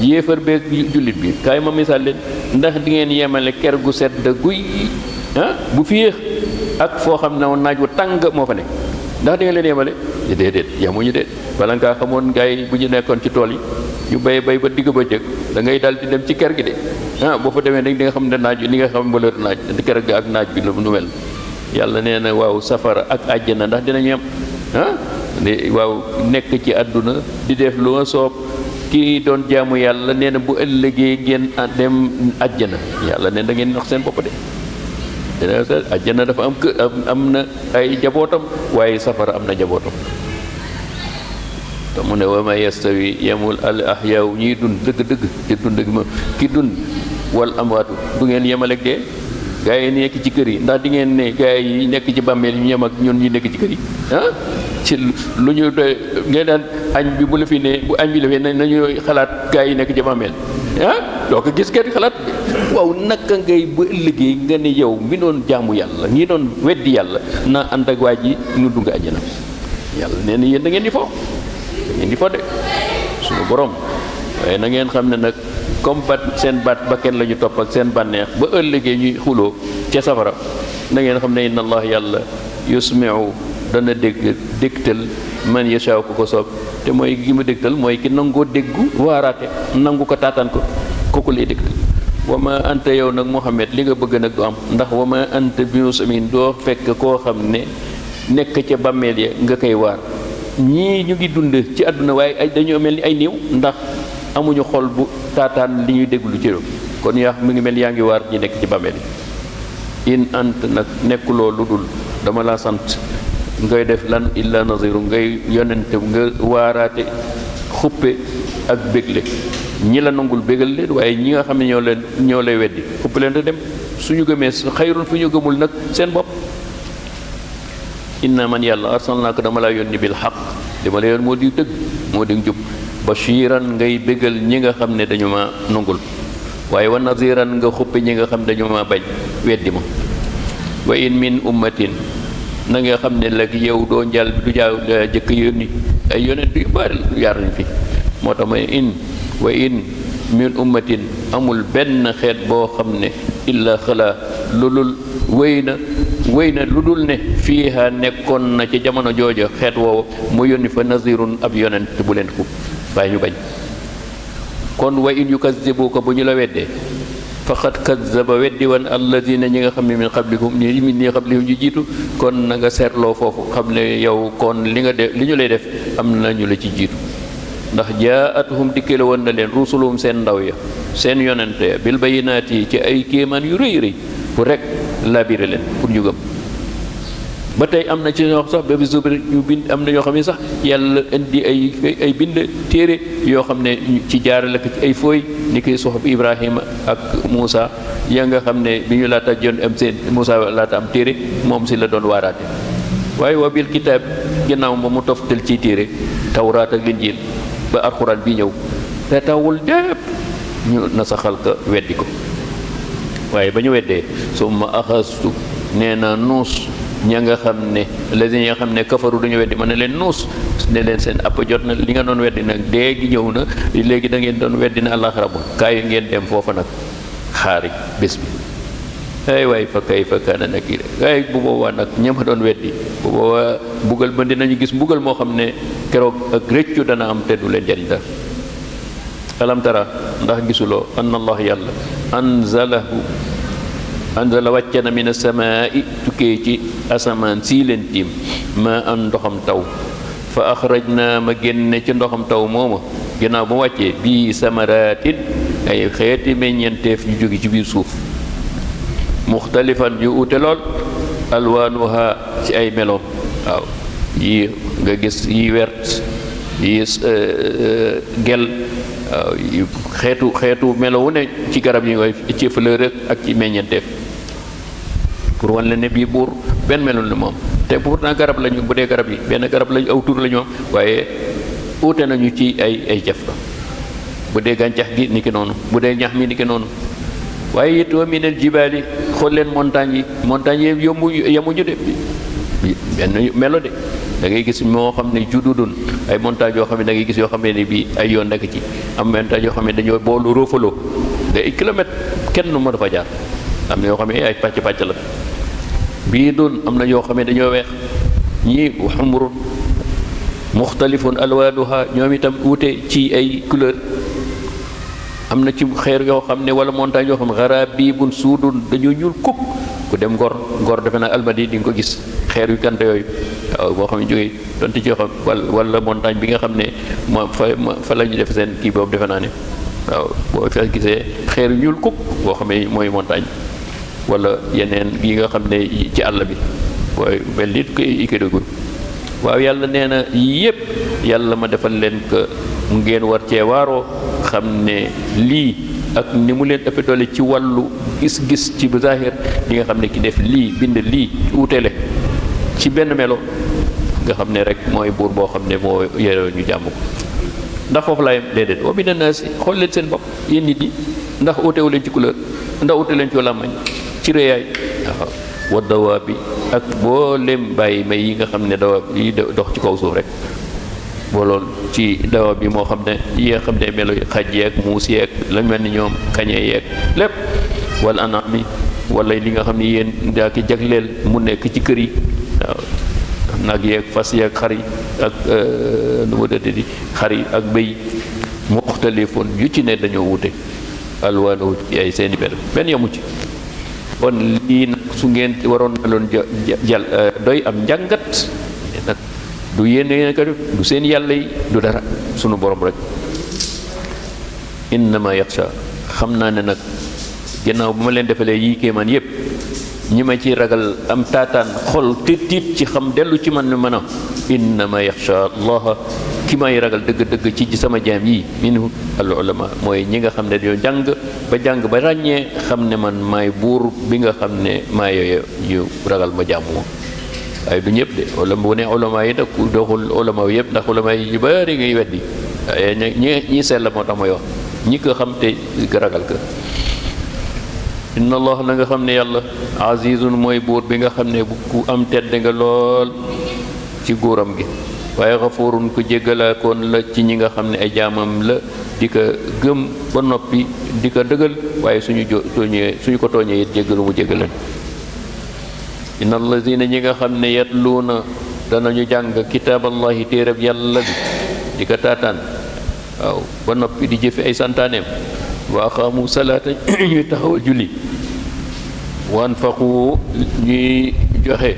yéefar beeg jullit bi kaay ma misaal leen ndax di ngeen yemale ker gu sedd guy bu féex ak foo xam ne naaj wu tàng moo fa nekk ndax di nga leen yemale déedéet yamuñu de bala ngaa xamoon gars yi bu ñu nekkoon ci tool yi ñu bay ba digg ba jëkk da ngay dal di dem ci ker gi de boo fa demee nag di nga xam ne naaj li nga xam valeur naaj ker gi ak naaj bi nu mel yàlla nee na waaw safara ak àjjana ndax dinañu yem waaw nekk ci àdduna di def lu ma soob kii doon jaamu yàlla nee na bu ëllëgee ngeen dem àjjana yàlla nee da ngeen nax seen bopp de àjjana dafa am kër am na ay jabootam waaye safara am na jabootam te mu ne wa ma yastawi yemul al ahyaaw ñiy dund dëgg-dëgg te dund gi ma ki dund wal amwaatu du ngeen yemaleeg dee gaa yi nekk ci kër yi ndax di ngeen ne gaa yi nekk ci bàmmeel ñu yem ak ñun ñi nekk ci kër yi ci lu ñu doy ngeen daan añ bi bu la fi ne bu añ bi la fi ne nañu xalaat gaa yi nekk ci bàmmeel doo ko gis kenn xalaat waaw naka ngay bu ëllëgee nga ne yow mi doon jaamu yàlla ñi doon weddi yàlla naa ànd ak waa ji ñu dugg àjjana yàlla nee na yéen da ngeen di fo de suñu borom waaye na ngeen xam ne nag comme seen bakken la ñu topp ak seen bànneex ba ëllëgee ñuy xuloo ca safara na ngeen xam ne inna allah yàlla yusmiu dana dégtal man yashaa ku ko soob te mooy gi ma dégtal mooy ki nangoo déggu waaraate nangu ko taataan ko kooku lay dégtal wa ma anta yow nag Muhammad li nga bëgg nag du am ndax wa ma anta bi muslimin doo fekk koo xam ne nekk ca bàmmeel ya nga koy waar ñii ñu ngi dund ci àdduna waaye ay dañoo mel ni ay néew ndax amuñu xol bu taataan li ñuy déglu ci réew kon yaa mi ngi mel yaa ngi waar ñi nekk ci bàmmeel yi in ant nag nekkuloo lu dul dama laa sant ngay def lan illa naziru ngay yonente nga waaraate xuppe ak bégle ñi la nangul bégal leen waaye ñi nga xam ne ñoo lay weddi xuppe leen te dem suñu gëmee xayrun fu ñu gëmul nag seen bopp inna man yàlla arsalnaaka dama laa yónni bil xaq dama la yoon moo di dëgg moo di jub bashiran ngay bégal ñi nga xam ne dañu ma nangul waaye wa naziran nga xuppe ñi nga xam ne dañu ma bañ weddi ma wa in min ummatin na nga xam ne lag yow doo njal bi du jaaw jëkk yónni ay yonent yu bari yaar nañ fi moo tax may wa in min ummatin amul benn xeet boo xam ne illa xala lulul wéy na lu dul ne fiiha nekkoon na ci jamono jooja xeet woowu mu yónni fa nazirun ab yonent bu leen xub waaye ñu bañ kon wa in yukazzibuka bu ñu la weddee faqad kazzaba weddi wan alladina ñi nga xam ne min qablikum ñu jiitu kon na nga seetloo foofu xam ne yow kon li ñu lay def am na ñu la ci jiitu ndax jaatuhum dikkale woon na leen rusuluhum seen ndaw ya seen yonente ya bil bayinaati ci ay kéemaan yu rëy rëy pour rek labiré leen pour ñu gëm ba tey am na ci ñoo sax ba bisu ñu bind am na ñoo xam ne sax yàlla indi ay bind téere yoo xam ne ci jaarale ko ci ay fooy ni koy soxab Ibrahima ak Moussa ya nga xam ne bi ñu laata jon am seen Moussa laata am téere moom si la doon waaraate waaye wa bil kitaab ginnaaw ba mu toftal ci téere tawraat ak linjiil ba alxuraan bi ñëw te tawul dépp ñu nasaxal ko weddi ko waaye ba ñu weddee summa axastu nee na nuus ña nga xam ne lazina nga xam ne kafaru duñu weddi ma ne leen nuus ne leen seen app jot na li nga doon weddi nag déegi ñëw na léegi da ngeen doon weddi na àllaaxira ba kaay ngeen dem foofa nag xaari bés bi ay waay fa kayfa kaana nakiir ay bu boobaa nag ña ma doon weddi bu boobaa mbugal ba dinañu gis mbugal moo xam ne keroog ak rëccu dana am te du leen jariñ dara alam tara ndax gisuloo anna allah yàlla anzala wàcce na min as-samaa'i tukkee ci asamaan sii leen tiim ma an ndoxam taw fa axrajna ma génne ci ndoxam taw mooma ginnaaw ba wàccee bii samaraatin ay xeeti meññeenteef yu jóge ci biir suuf muxtalifan yu ute lool alwaanuha ci ay meloom waaw yii nga gis yi wert yi gel waaw xeetu melowu ne ci garab yi ngay ci fleur ak ci meññeenteef pour wan la ne bii buur benn melul ne moom te pourtant garab lañu bu dee garab yi benn garab lañu aw tur la ñu am waaye uute nañu ci ay jëf la bu dee gàncax gi ni ki noonu bu dee ñax mi ni ki noonu waaye it wa minal jibaali xool leen montagne yi yemuñu de benn melo de da ngay gis moo xam ne jududun ay montagne yoo xam ne da ngay gis yoo xam ne bii ay yoon nekk ci am montagne yoo xam ne dañoo boolu roofaloo de ay kilomètres kenn nu ma dafa jaar am na yoo xam ne ay pàcc la bii doon am na yoo xam ne dañoo weex ñii xumrun muxtalifun alwaanuha ñoom itam wute ci ay couleur am na ci xeer yoo xam ne wala montagne yoo xam ne xaraabibun suudun dañoo ñuul kukk ku dem ngor defe naa almadi di nga ko gis xeer yu kante yooyu waaw boo xam ne jógee donte ci yoo xam wala montagne bi nga xam ne fa la ñu def seen kii boobu defe naa ne waaw boo fa gisee xeer yu ñuul kukk boo xam ne mooy montagne wala yeneen yi nga xam ne ci àll bi waaye mel nit koy ikidagul waaw yàlla nee na yépp yàlla ma defal leen ko ngeen war cee waaroo xam ne lii ak ni mu leen ëpp doole ci wàllu gis-gis ci zahir di nga xam ne ki def lii bind lii wuutele ci benn melo nga xam ne rek mooy buur boo xam ne moo yore ñu jàmm ko ndax foofu laay déedéet wa mina naasi xool leen seen bopp yéen nit ñi ndax uutewu leen ci couleur ndax uute leen ci làmmañ ci réyaay waaw wa dawaabi ak boolem bàyyi may yi nga xam ne dawaab yi dox ci kaw suuf rek boolool ci dawaab bi moo xam ne yi nga xam ne melo xaj yeeg muus yeeg lañ mel ni ñoom kañe yeeg lépp wala anaami wala li nga xam ne yéen daa ki jagleel mu nekk ci kër yi waaw nag yeeg fas yeeg xar yi ak nu mu dëdd di xar yi ak bëy muxtalifun yu ci ne dañoo wute alwaanu ci ay seeni benn yamu ci kon lii nag su ngeen waroon na loon jal doy am njàngat nag du yéen ko def du seen yàlla yi du dara sunu borom rek innama yaxsha xam naa ne nag ginnaaw bu ma leen defalee yii kéemaan yépp ñi ma ci ragal am taataan xol tiit ci xam dellu ci man mën a innama yaxsha allaha ki may ragal dëgg-dëgg ci sama jaam yi minhu al ulama mooy ñi nga xam ne dañoo jàng ba ràññee xam ne man maay buur bi nga xam ne maa yooyu ñu ragal ma jaamu moom waaye du ñëpp de wala bu ne ulama yi nag ku doxul ulama yëpp ndax ulama yi yu bari ngay weddi waaye ñi sell moo tax may wax ñi ko xam te ragal ka inna allah na nga xam ne yàlla azizun mooy buur bi nga xam ne bu ku am tedd nga lool ci góoram gi waaye xafuurun ku jéggalaakoon la ci ñi nga xam ne ay jaamam la di ko gëm ba noppi di ko dëggal waaye suñu ko tooñee it jéggalu mu jéggaleen inna allazina ñi nga xam ne yatluuna danañu jàng kitaaballahi téereb yàlla bi di ko taataan waaw ba noppi di jëfe ay santaaneem wa aqaamu salaata ñuy taxawal julli wa anfaqu ñuy joxe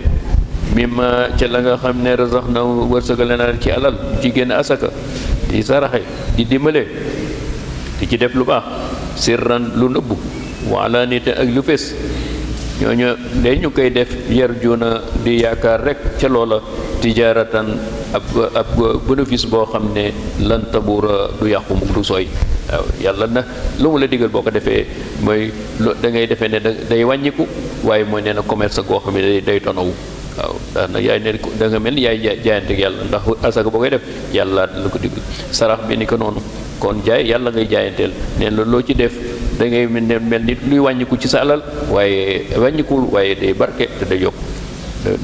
mimma ca la nga xam ne razaqna wërsëgale na ci alal ci génn asaka di saraxe di dimbale di ci def lu baax sirran lu nëbbu wa alaaniyatan ak lu fés ñooñu ñu koy def yarjuuna di yaakaar rek ca loola tijaaratan ab bénéfice boo xam ne lan tabura du yàqu mukk du sooy waaw yàlla na lu mu la digal boo ko defee mooy da ngay defee ne day wàññiku waaye mooy nee na commerce goo xam ne day tonawu waaw ndax nag yaay ne da nga mel ni yaay jaayante ak yàlla ndax asaka boo koy def yàlla la ko digal sarax bi ni ko noonu kon jaay yàlla ngay jaayanteel neen la loo ci def da ngay mel ni luy wàññiku ci sa alal waaye wàññikuwul waaye day barke te day yokk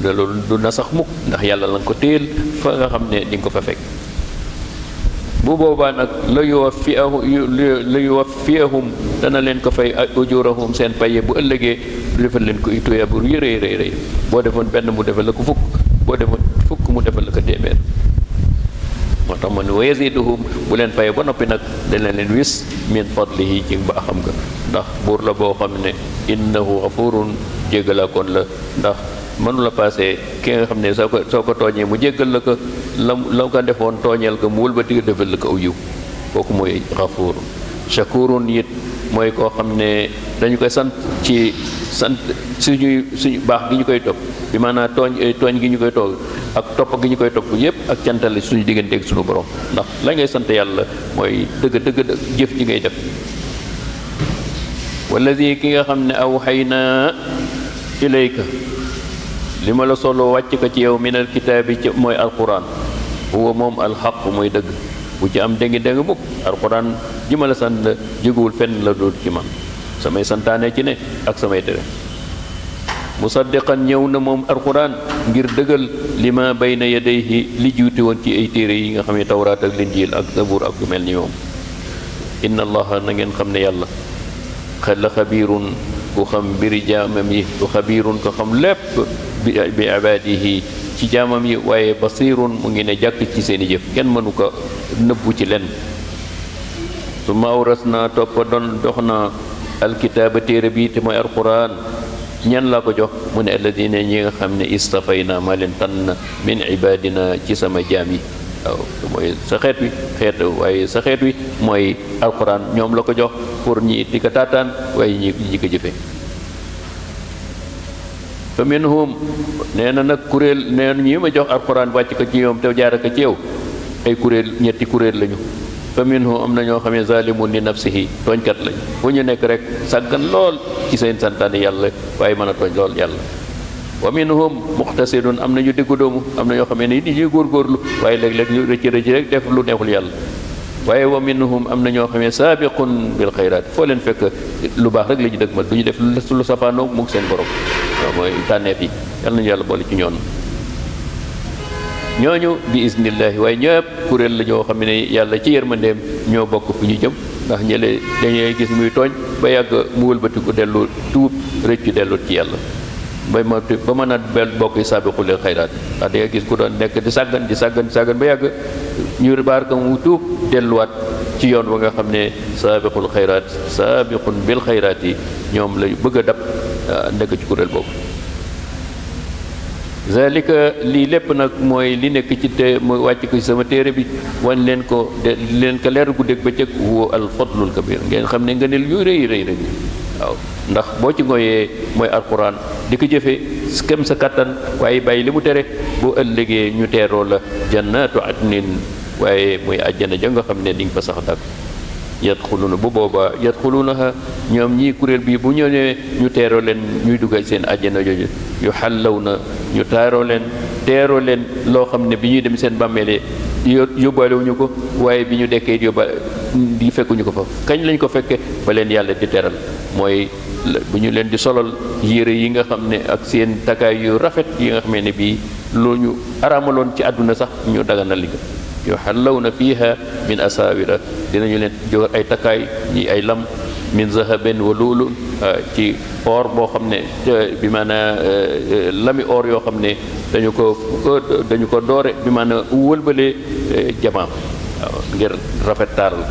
loolu du na sax mukk ndax yàlla la nga ko téel fa nga xam ne di nga ko fa fekk bu boobaa nag la yuwaffiyahum dana leen ko fay ujurahum seen paye bu ëllëgee defal leen ko ituya bu rëy boo defoon benn mu defal la ko fukk boo defoon fukk mu defal la ko téeméer moo tax ma ne wa yaziduhum bu leen paye ba noppi nag dana leen wis min fadlihi ci ba xam nga ndax buur la boo xam ne innahu ghafurun jéggalaakoon la ndax mënu la passé ki nga xam ne soo ko tooñee mu jéggal la ko la ko defoon tooñeel ko mu wëlbati ko defal la ko aw yiw kooku mooy xafuur shakurun it mooy koo xam ne dañu koy sant suñu baax gi ñu koy topp bi maanaam tooñ gi ñu koy toog ak topp gi ñu koy topp yépp ak cantale suñu diggante ak suñu borom ndax la ngay sant yàlla mooy dëgg jëf ji ngay def wallazi ki nga xam ne awxaynaa ilayka li ma la solo wàcc ko ci yow minal kitaabi ci mooy alquran huwa moom alxaq mooy dëgg bu ci am dégg mukk alquran ji ma la sant jógewul fenn la dul ci man samay santaane ci ne ak samay tere musaddiqan ñëw na moom alquran ngir dëggal li ma bayna yadayhi li juuti woon ci ay téere yi nga xam ne tawraat ak linjiil ak zabur ak yu mel ni moom inna allaha na ngeen xam ne yàlla la xabiirun ku xam mbiri jaamam yi ku xabiirun ko xam lépp bi ibaadihi ci jaamam yi waaye basirun mu ngi ne jàkk ci seeni jëf kenn mënu ko nëbbu ci lenn su ma awras naa toppa dox na alkitaaba téere bi te mooy alquran ñan laa ko jox mu ne alladina ñi nga xam ne istafayna maa leen tànn min ibadina ci sama jaam yi waaw mooy sa xeet wi sa xeet wi mooy alquran ñoom la ko jox pour ñi di ko taataan waaye ñi ko jëfe fa minhum nee na nag kuréel nee na ñi ma jox alquran wàcc ko ci ñoom te jaara ko ci yow ay kuréel ñetti kuréel lañu fa minhum am na ñoo xam ne zalimun li nafsihi tooñkat lañ fu ñu nekk rek sàggan lool ci seen santaane yàlla waaye mën a tooñ lool yàlla wa minhum muqtasidun am na ñu diggu doomu am na ñoo xam ne ni ñuy góorgóorlu waaye léeg-léeg ñu rëcc rek def lu neexul yàlla waaye wa minhum am na ñoo xam ne saabiqun bil xayraat foo leen fekk lu baax rek la ñu dëgg ma du ñu def lu safaanoo mu seen borom waaw mooy tànneef yi yàlla nañu yàlla boole ci ñooñu bi isnillahi waaye ñëpp kuréel la ñoo xam ne yàlla ci yërmandeem ñoo bokk fu ñu jëm ndax ñële dañuy gis muy tooñ ba yàgg mu wëlbatiku dellu tuub rëccu dellu ci yàlla ba mën a bokk saabiqu lil xayraat ndax da nga gis ku doon nekk di sàggan ba yàgg ñu baar ko mu tuub delluwaat ci yoon ba nga xam ne saabiqul xayraat saabiqun bil xayraat yi ñoom la bëgg a dab nekk ci kuréel boobu zalika lii lépp nag mooy li nekk ci te mooy wàcc ko ci sama téere bi wan leen ko de leen ko leer guddeeg bëccëg huwa al fadlul kabir ngeen xam ne ngëneel yu rëy waaw ndax boo ci ngoyee mooy alquran di ko jëfe kem sa kattan waaye bàyyi li mu tere boo ëllëgee ñu teeroo la jannatu adnin waaye muy àjjana ja nga xam ne di nga fa sax dak yadxuluna bu boobaa yadxulunaha ñoom ñii kuréel bi bu ñëwee ñu teeroo leen ñuy dugal seen àjjana jooju yu xallaw na ñu teeroo leen loo xam ne bi ñuy dem seen bàmmeele yóbbaalewuñu ko waaye bi ñu dekkee di fekkuñu ko fa kañ lañ ko fekke ba leen yàlla di teral mooy bu ñu leen di solal yére yi nga xam ne ak seen takkaay yu rafet yi nga xam ne bii lu ñu araamaloon ci àdduna sax ñu daganal li yuhallawna fiha min asawira dinañu leen jox ay takkaay ñi ay lam min zahabin wa luulu ci or boo xam ne bi maanaa lami or yoo xam ne dañu ko doore bi maanaa wëlbalee jamaam waaw ngir rafet taaral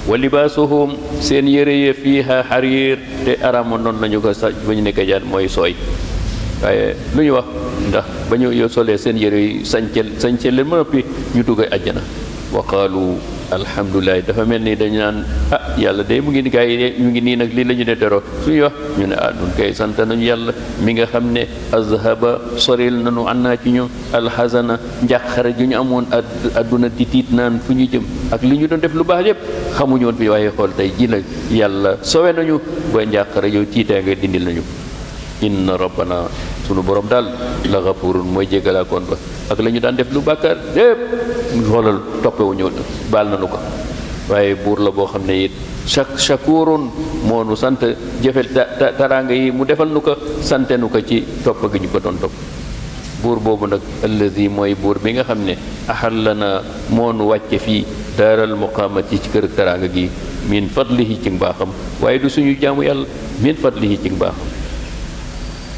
wa libaasuhum seen yére ya fiha xariir te araamoon noonu nañu ko sax ba ñu nekkee jaan mooy sooy waaye lu ñu wax ndax ba ñu solee seen yére yi sañcel leen ma noppi ñu dugg àjjana wa qaalu alhamdulilah dafa mel ni dañu naan yàlla de mu ngi gaa yi ñu ngi nii nag lii la ñu ne teroo suñu wax ñu ne nun kay sant nañu yàlla mi nga xam ne azhaba soril nañu annaa ci ñu alxasana njàqare ju ñu amoon adduna di tiit naan fu ñu jëm ak li ñu doon def lu baax yépp xamuñu woon fi waaye xool tey ji nag yàlla sowe nañu ba njàqare yow tiitee nga dindil nañu inna rabbana sunu borom daal la gafurun mooy jégalaakoon ba ak la ñu daan def lu bàkkaar lépp xoolal toppewuñu baal nañu ko waaye buur la boo xam ne it shakurun moo nu sant jëfel taraanga yi mu defal nu ko sante nu ko ci topp gi ñu ko doon topp buur boobu nag allazi mooy buur bi nga xam ne ahallana moo nu wàcce fii daaral muqaamati ci kër taraanga gi min fadlihi ci mbaaxam waaye du suñu jaamu yàlla min fadlihi ci mbaaxam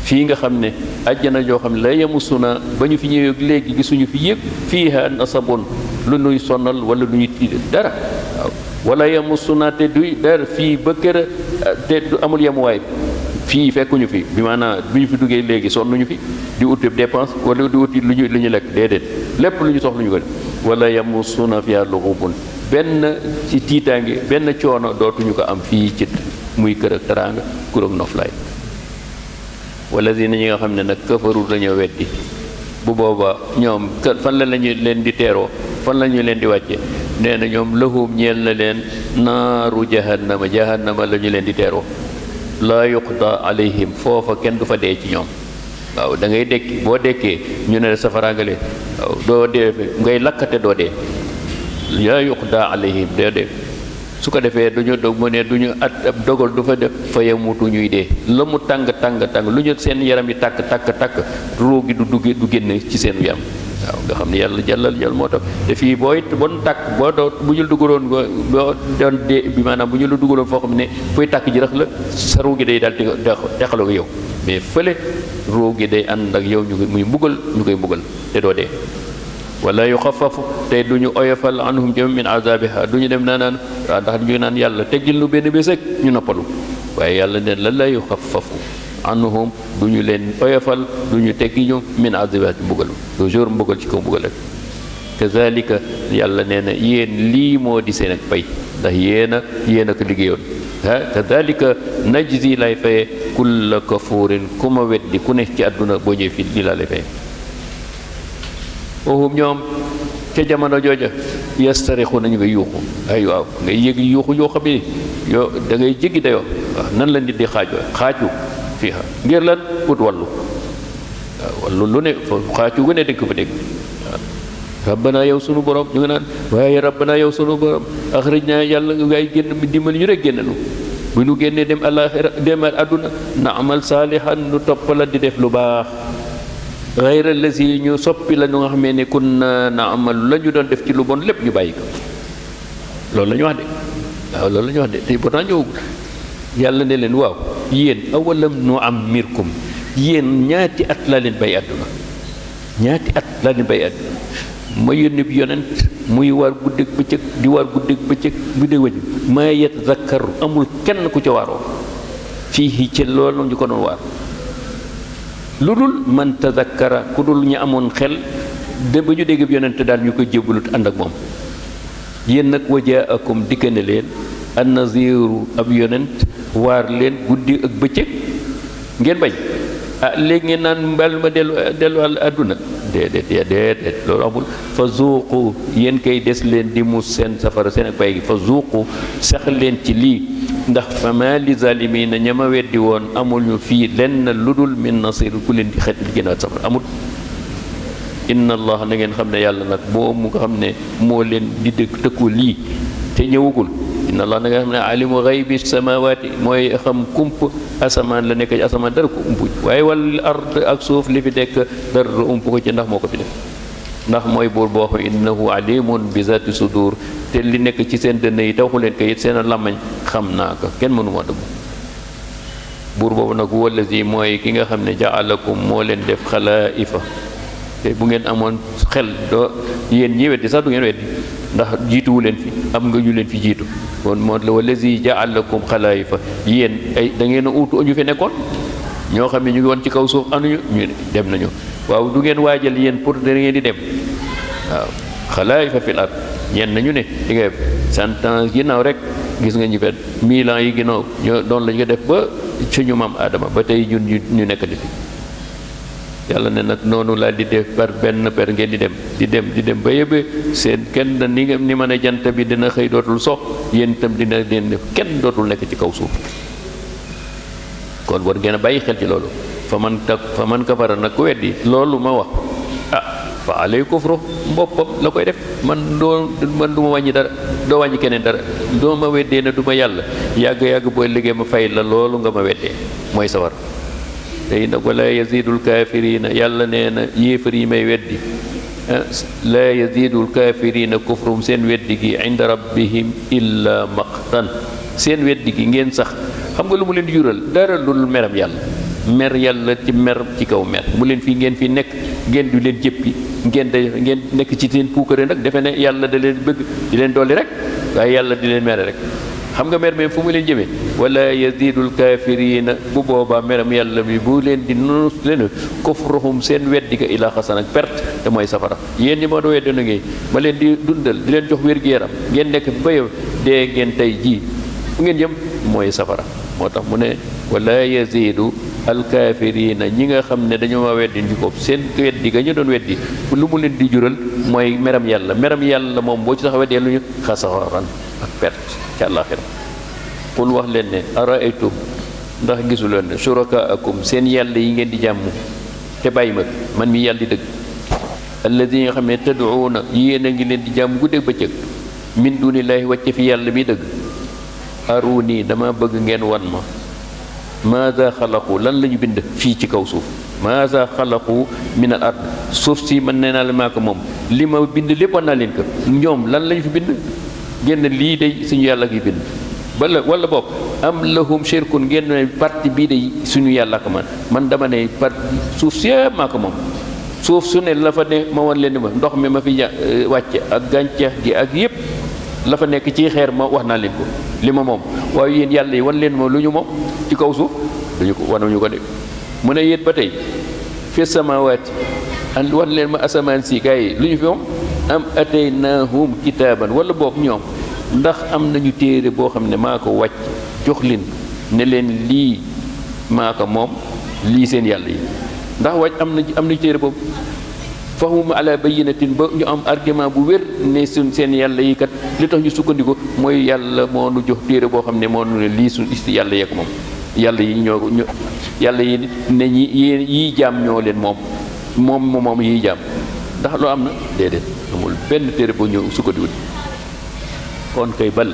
fii nga xam ne àjjana joo xam ne la yamusuna ba ñu fi ñëwee léegi gisuñu fi yëpp fiiha nasabun lu nuy sonnal wala lu ñuy tiit dara waaw wala yamusuna te duy dara fii ba kër te du amul yemuwaay fii fekkuñu fi bi maanaam bi ñu fi duggee léegi sonnuñu fi di uti dépense wala di uti lu ñu lekk déedéet lépp lu ñu soxla ñu ko def wala yamusuna fiha lughubun benn ci tiitaange benn coono dootuñu ko am fii ci muy kër ak teraanga kur ak noflaay walladina ñi nga xam ne nag kafaru dañoo weddi bu boobaa ñoom fan la lañu leen di teeroo fan la ñu leen di wàcce nee na ñoom lahum ñeel na leen naaru jahannama la ñu leen di teeroo laa yuqda alayhim foofa kenn du fa dee ci ñoom waaw da ngay dekki boo dekkee ñu ne safaraangale waaw doo dee ngay lakkate doo dee laa yuqda alayhim dee su ko defee duñu dog mu ne duñu ab dogal du fa def fa yamutu ñuy dee la mu tàng lu ñu seen yaram yi tàkk ruu gi du génn ci seen yaram waaw nga xam ne yàlla jàll moo tax te fii booy bon tàkk boo doo bu ñu dugaloon boo doon dee bi maanaam bu ñu la dugaloon foo xam ne fuy tàkk ji rax la sa ruu gi day daal di teqaloo yow mais fële ruu gi day ànd ak yow ñu koy mbugal te doo dee wala yuxafafu tey du ñu oyofal anhum jëm min azabiha du ñu dem naan waaw ndax ñu naan yàlla teggil nu benn bés rek ñu noppalu waaye yàlla neen la yuxafafu anhum du ñu leen oyofal du ñu teggi ñu min azabiha ci mbugalu toujours mbugal ci kaw mbugal rek kazalika yàlla nee na yéen lii moo di seen ak pay ndax yéen a ko liggéeyoon kazalika najzi lay faye kulla kafurin ku ma weddi ku ne ci àdduna boo ñëwee fii lii laa lay faye wahum ñoom ca jamono jooja yastarixuuna ñu nga yuuxu ay waaw ngay yëg yuuxu yoo xam ne yow da ngay jéggi dayoo waaw nan la nit di xaaju fii ngir lan ut wallu waaw wallu lu ne fa xaaju gu ne dégg ko fa dégg waaw rabbana yow sunu borom ñu ngi naan waaye rabbana yow sunu borom axrijna yàlla ngay génn dimbali ñu rek génn nu bu ñu génnee dem àllaaxira dem àdduna na amal saalihan nu toppala di def lu baax xayra lasi ñu soppi la ñu nga xamee ne kun na amal la ñu doon def ci lu bon lépp ñu bàyyi ko loolu la ñu wax de waaw loolu la ñu wax de te pourtant ñëwagul yàlla ne leen waaw yéen awalam nu ammirkum yéen ñaati at laa leen bay àdduna ñaati at laa leen bay àdduna ma yónni bi yonent muy war guddeeg bëccëg di war guddeeg bëccëg guddeeg bëccëg maa yatazakkaru amul kenn ku ca waaroo fii ci loolu ñu ko doon waar lu dul man tazakkara ku dul ñu amoon xel de ba ñu dégg bi yonent daal ñu koy jébbalut ànd ak moom yéen nag wajaakum dikka ne leen an-naziru ab yonent waar leen guddi ak bëccëg ngeen bañ léegi ngeen naan mbal ma dellu àdduna déedéet loolu amul fa zuuqu yéen kay des leen di mus seen safara seen ak pay gi fa zuuqu sax leen ci lii ndax fa ma li zalimina ñama weddi woon amul ñu fii lenn lu dul min nasir ku leen di xet li génnaat safara amul inna allah na ngeen xam ne yàlla nag boo mu nga xam ne moo leen di tëkku lii te ñëwagul inna allah na nga xam ne alimu xaybi samawati mooy xam kump asamaan la nekk ci asamaan dara ko umpuñ waaye wal ard ak suuf li fi nekk dara ump ko ci ndax moo ko fi def ndax mooy buur boo xam innahu alimun bi zati sudur te li nekk ci seen dënn yi taxu leen ko it seen làmmañ xam naa ko kenn mënu ma dëgg buur boobu nag wallazi mooy ki nga xam ne jaalakum moo leen def xalaa'ifa te bu ngeen amoon xel doo yéen ñi weddi sax du ngeen weddi ndax jiituwu leen fi am nga ñu leen fi jiitu kon moo la wallazi jaalakum xalaa'ifa yéen ay da ngeen a uutu ñu fi nekkoon ñoo xam ne ñu ngi woon ci kaw suuf anuñu ñu dem nañu waaw du ngeen waajal yéen pour da ngeen di dem waaw xalaa'ifa fil ard ñeen nañu ne di nga 100 ans ginnaaw rek gis nga ñu fet 1000 ans yi ginnaaw ñoo doon lañu ko def ba suñu maam Aadama ba tey ñun ñu nekk di fi yàlla ne nag noonu laa di def par benn per ngeen di dem ba yëbbe seen kenn ni mën a jant bi dina xëy dootul sox yéen itam dina leen def kenn dootul nekk ci kaw suuf kon war ngeen a bàyyi xel ci loolu fa man kafara nag ku weddi loolu ma wax fa alay kufru mboppam la koy def man du ma wàññi dara doo wàññi keneen dara doo ma weddee na du ma yàlla yàgg boo liggéey ma fay la loolu nga ma weddee mooy sawar tey nag wala yazidul kaafirina yàlla nee na yéefar yi may weddi la yazidul kaafirina kufrum seen weddi gi inda rabbihim illa maqtan seen weddi gi ngeen sax xam nga lu mu leen di jural dara lu dul meram yàlla mer yàlla ci mer ci kaw mer mu leen fii ngeen fi nekk ngeen du leen jëppi ngeen nekk ci seen puukare nag defe ne yàlla da leen bëgg di leen dolli rek waaye yàlla di leen mere rek xam nga mer même fu mu leen jëmee wala yazidul kaafirina bu boobaa meram yàlla mi bu leen di nus leen kufruhum seen weddi ga ilaa xasan ak perte te mooy safara yéen ñi ma doon weddi na ngay ma leen di dundal di leen jox wér-gu-yaram ngeen nekk ba yow dee ngeen tey jii fu ngeen jëm mooy safara moo tax mu ne wala yazidu alkaafirina ñi nga xam ne dañoo ma weddi ñu ko seen weddi ga ñu doon weddi lu mu leen di jural mooy meram yàlla moom boo ci tax weddee lu ñu xasaran ak perte ca àllaaxira qul wax leen ne araaytum ndax gisu leen ne shurakaakum seen yàlla yi ngeen di jàmm te bàyyi ma man mi yàlla di dëgg alladi nga xam ne tad'uuna yéen a ngi leen di jàmm guddeeg bëccëg min dunillaahi wàcce fi yàlla mi dëgg aruni dama bëgg ngeen wan ma maada xalaqu lan la ñu bind fii ci kaw suuf maada xalaqu min al ard suuf si mën nee naa la maa ko moom li ma bind lépp wan naa leen ko ñoom lan la ñu fi bind génn lii day suñu yàlla gi bind wala bopp am lahum shirkun ngeen ne parti bii day suñu yàlla ko man dama ne parti suuf si maa ko moom suuf su ne la fa ne ma wan leen ni ma ndox mi ma fi wàcce ak gàncax gi ak yépp la fa nekk ci xeer ma wax naa leen ko li ma moom waaye yéen yàlla yi wan leen ma lu ñu moom ci kaw suuf duñu ko wanuñu ko de mu ne yéen ba tey fi samawaati an wan leen ma asamaan si gars yi lu ñu fi moom am ataynahum kitaaban wala boobu ñoom ndax am nañu téere boo xam ne maa ko wàcc jox leen ne leen lii maa ko moom lii seen yàlla yi ndax wàcc am nañu téere boobu fahum ala bayyinatin ba ñu am argument bu wér ne seen yàlla yi kat li tax ñu sukkandiku mooy yàlla moo nu jox téere boo xam ne moo nu ne lii suñ yàlla yeek moom yàlla yi ñoo yàlla yi ne ñi yii jaam ñoo leen moom yii jaam ndax loo am na déedéet amul benn téere bu ñëw sukkandiku kon kay bal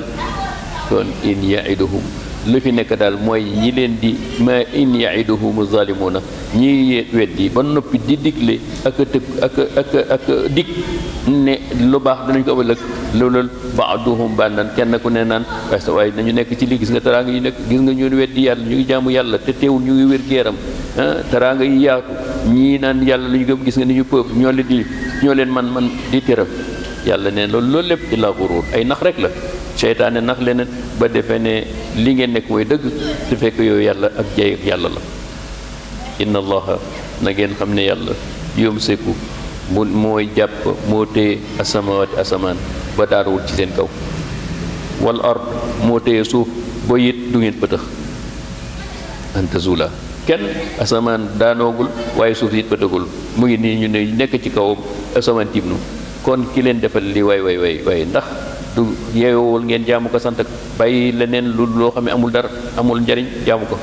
kon in yaiduhum lu fi nekk daal mooy ñi leen di ma in yaiduhum zalimuna ñi weddi ba noppi di digle ak dig ne lu baax dinañ ko ëllëg loolu baaduhum bànnan kenn ku ne naan waaye nañu nekk ci lii gis nga teraanga yi nekk gis nga ñu weddi yàlla ñu ngi jaamu yàlla te teewul ñu ngi wér géeram teraanga yi yaatu ñii naan yàlla lu ñu gëm gis nga ni ñu peuple ñoo leen man di tëral yàlla ne loolu lépp illa xuruur ay nax rek la seytaane nax leneen ba defee ne li ngeen nekk mooy dëgg te fekk yooyu yàlla ak jay ak yàlla la inna allaha na ngeen xam ne yàlla yumsiku mooy jàpp moo téye asamawaati asamaan ba daarawul ci seen kaw wal ard moo téye suuf ba it du ngeen pëtëx anta zula kenn asamaan daanoogul waaye suuf it pëtëgul mu ngi nii ñu ne nekk ci kawam asamaan tiim nu kon ki leen defal li way ndax du yeewul ngeen jaamu ko sant ak bàyyi leneen loo xam ne amul dara amul njariñ jaamu ko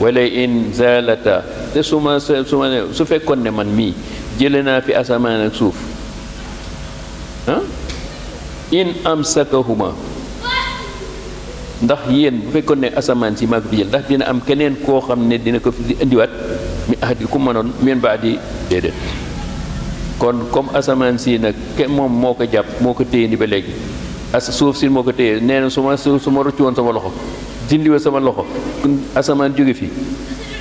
wala in zalata te su fekkoon ne man mii jële naa fi asamaan ak suuf in amsakahuma ndax yéen bu fekkoon ne asamaan si maa ko fi jël ndax dina am keneen koo xam ne dina ko fi indiwaat mi ahdi ku mënoon min baadi déedéet kon comme asamaan si nag moom moo ko jàpp moo ko téye ni ba léegi suuf si moo ko téye nee na su ma rëccu woon sama loxo dindiwe sama loxo asamaan jóge fi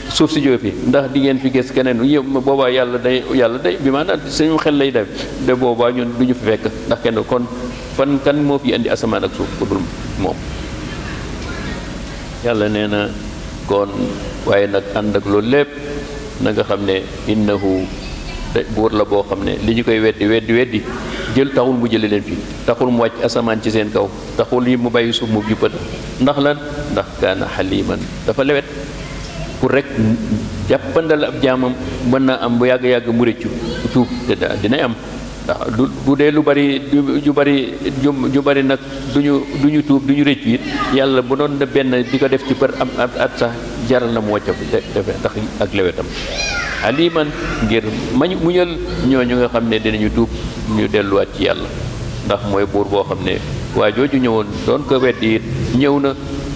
suuf si jóge fi ndax di ngeen fi gis keneen yow boobaa yàlla day bi maanaam suñu xel lay def de boobaa ñun du ñu fi fekk ndax kenn kon fan kan moo fi indi asamaan ak suuf ku dul moom yàlla nee na kon waaye nag ànd ak loolu lépp na nga xam ne innahu buur la boo xam ne li ñu koy weddi jël taxul mu jële leen fi taxul mu wàcc asamaan ci seen kaw taxul yi mu bàyyi suuf mu jubbata ndax lan ndax kaana xaliman dafa lewet pour rek jàppandal ab jaamam mën naa am bu yàgg-yàgg mu rëccu tuub te dinay am ndax bu dee lu bari ju bari nag duñu tuub duñu rëccu it yàlla bu doon benn di ko def ci për am at sax jaral na mu wàcca defe ndax ak lewetam aliman ngir muñal ñooñu nga xam ne dinañu tuub ñu delluwaat ci yàlla ndax mooy buur boo xam ne waa jooju ñëwoon doon ko weddi it ñëw na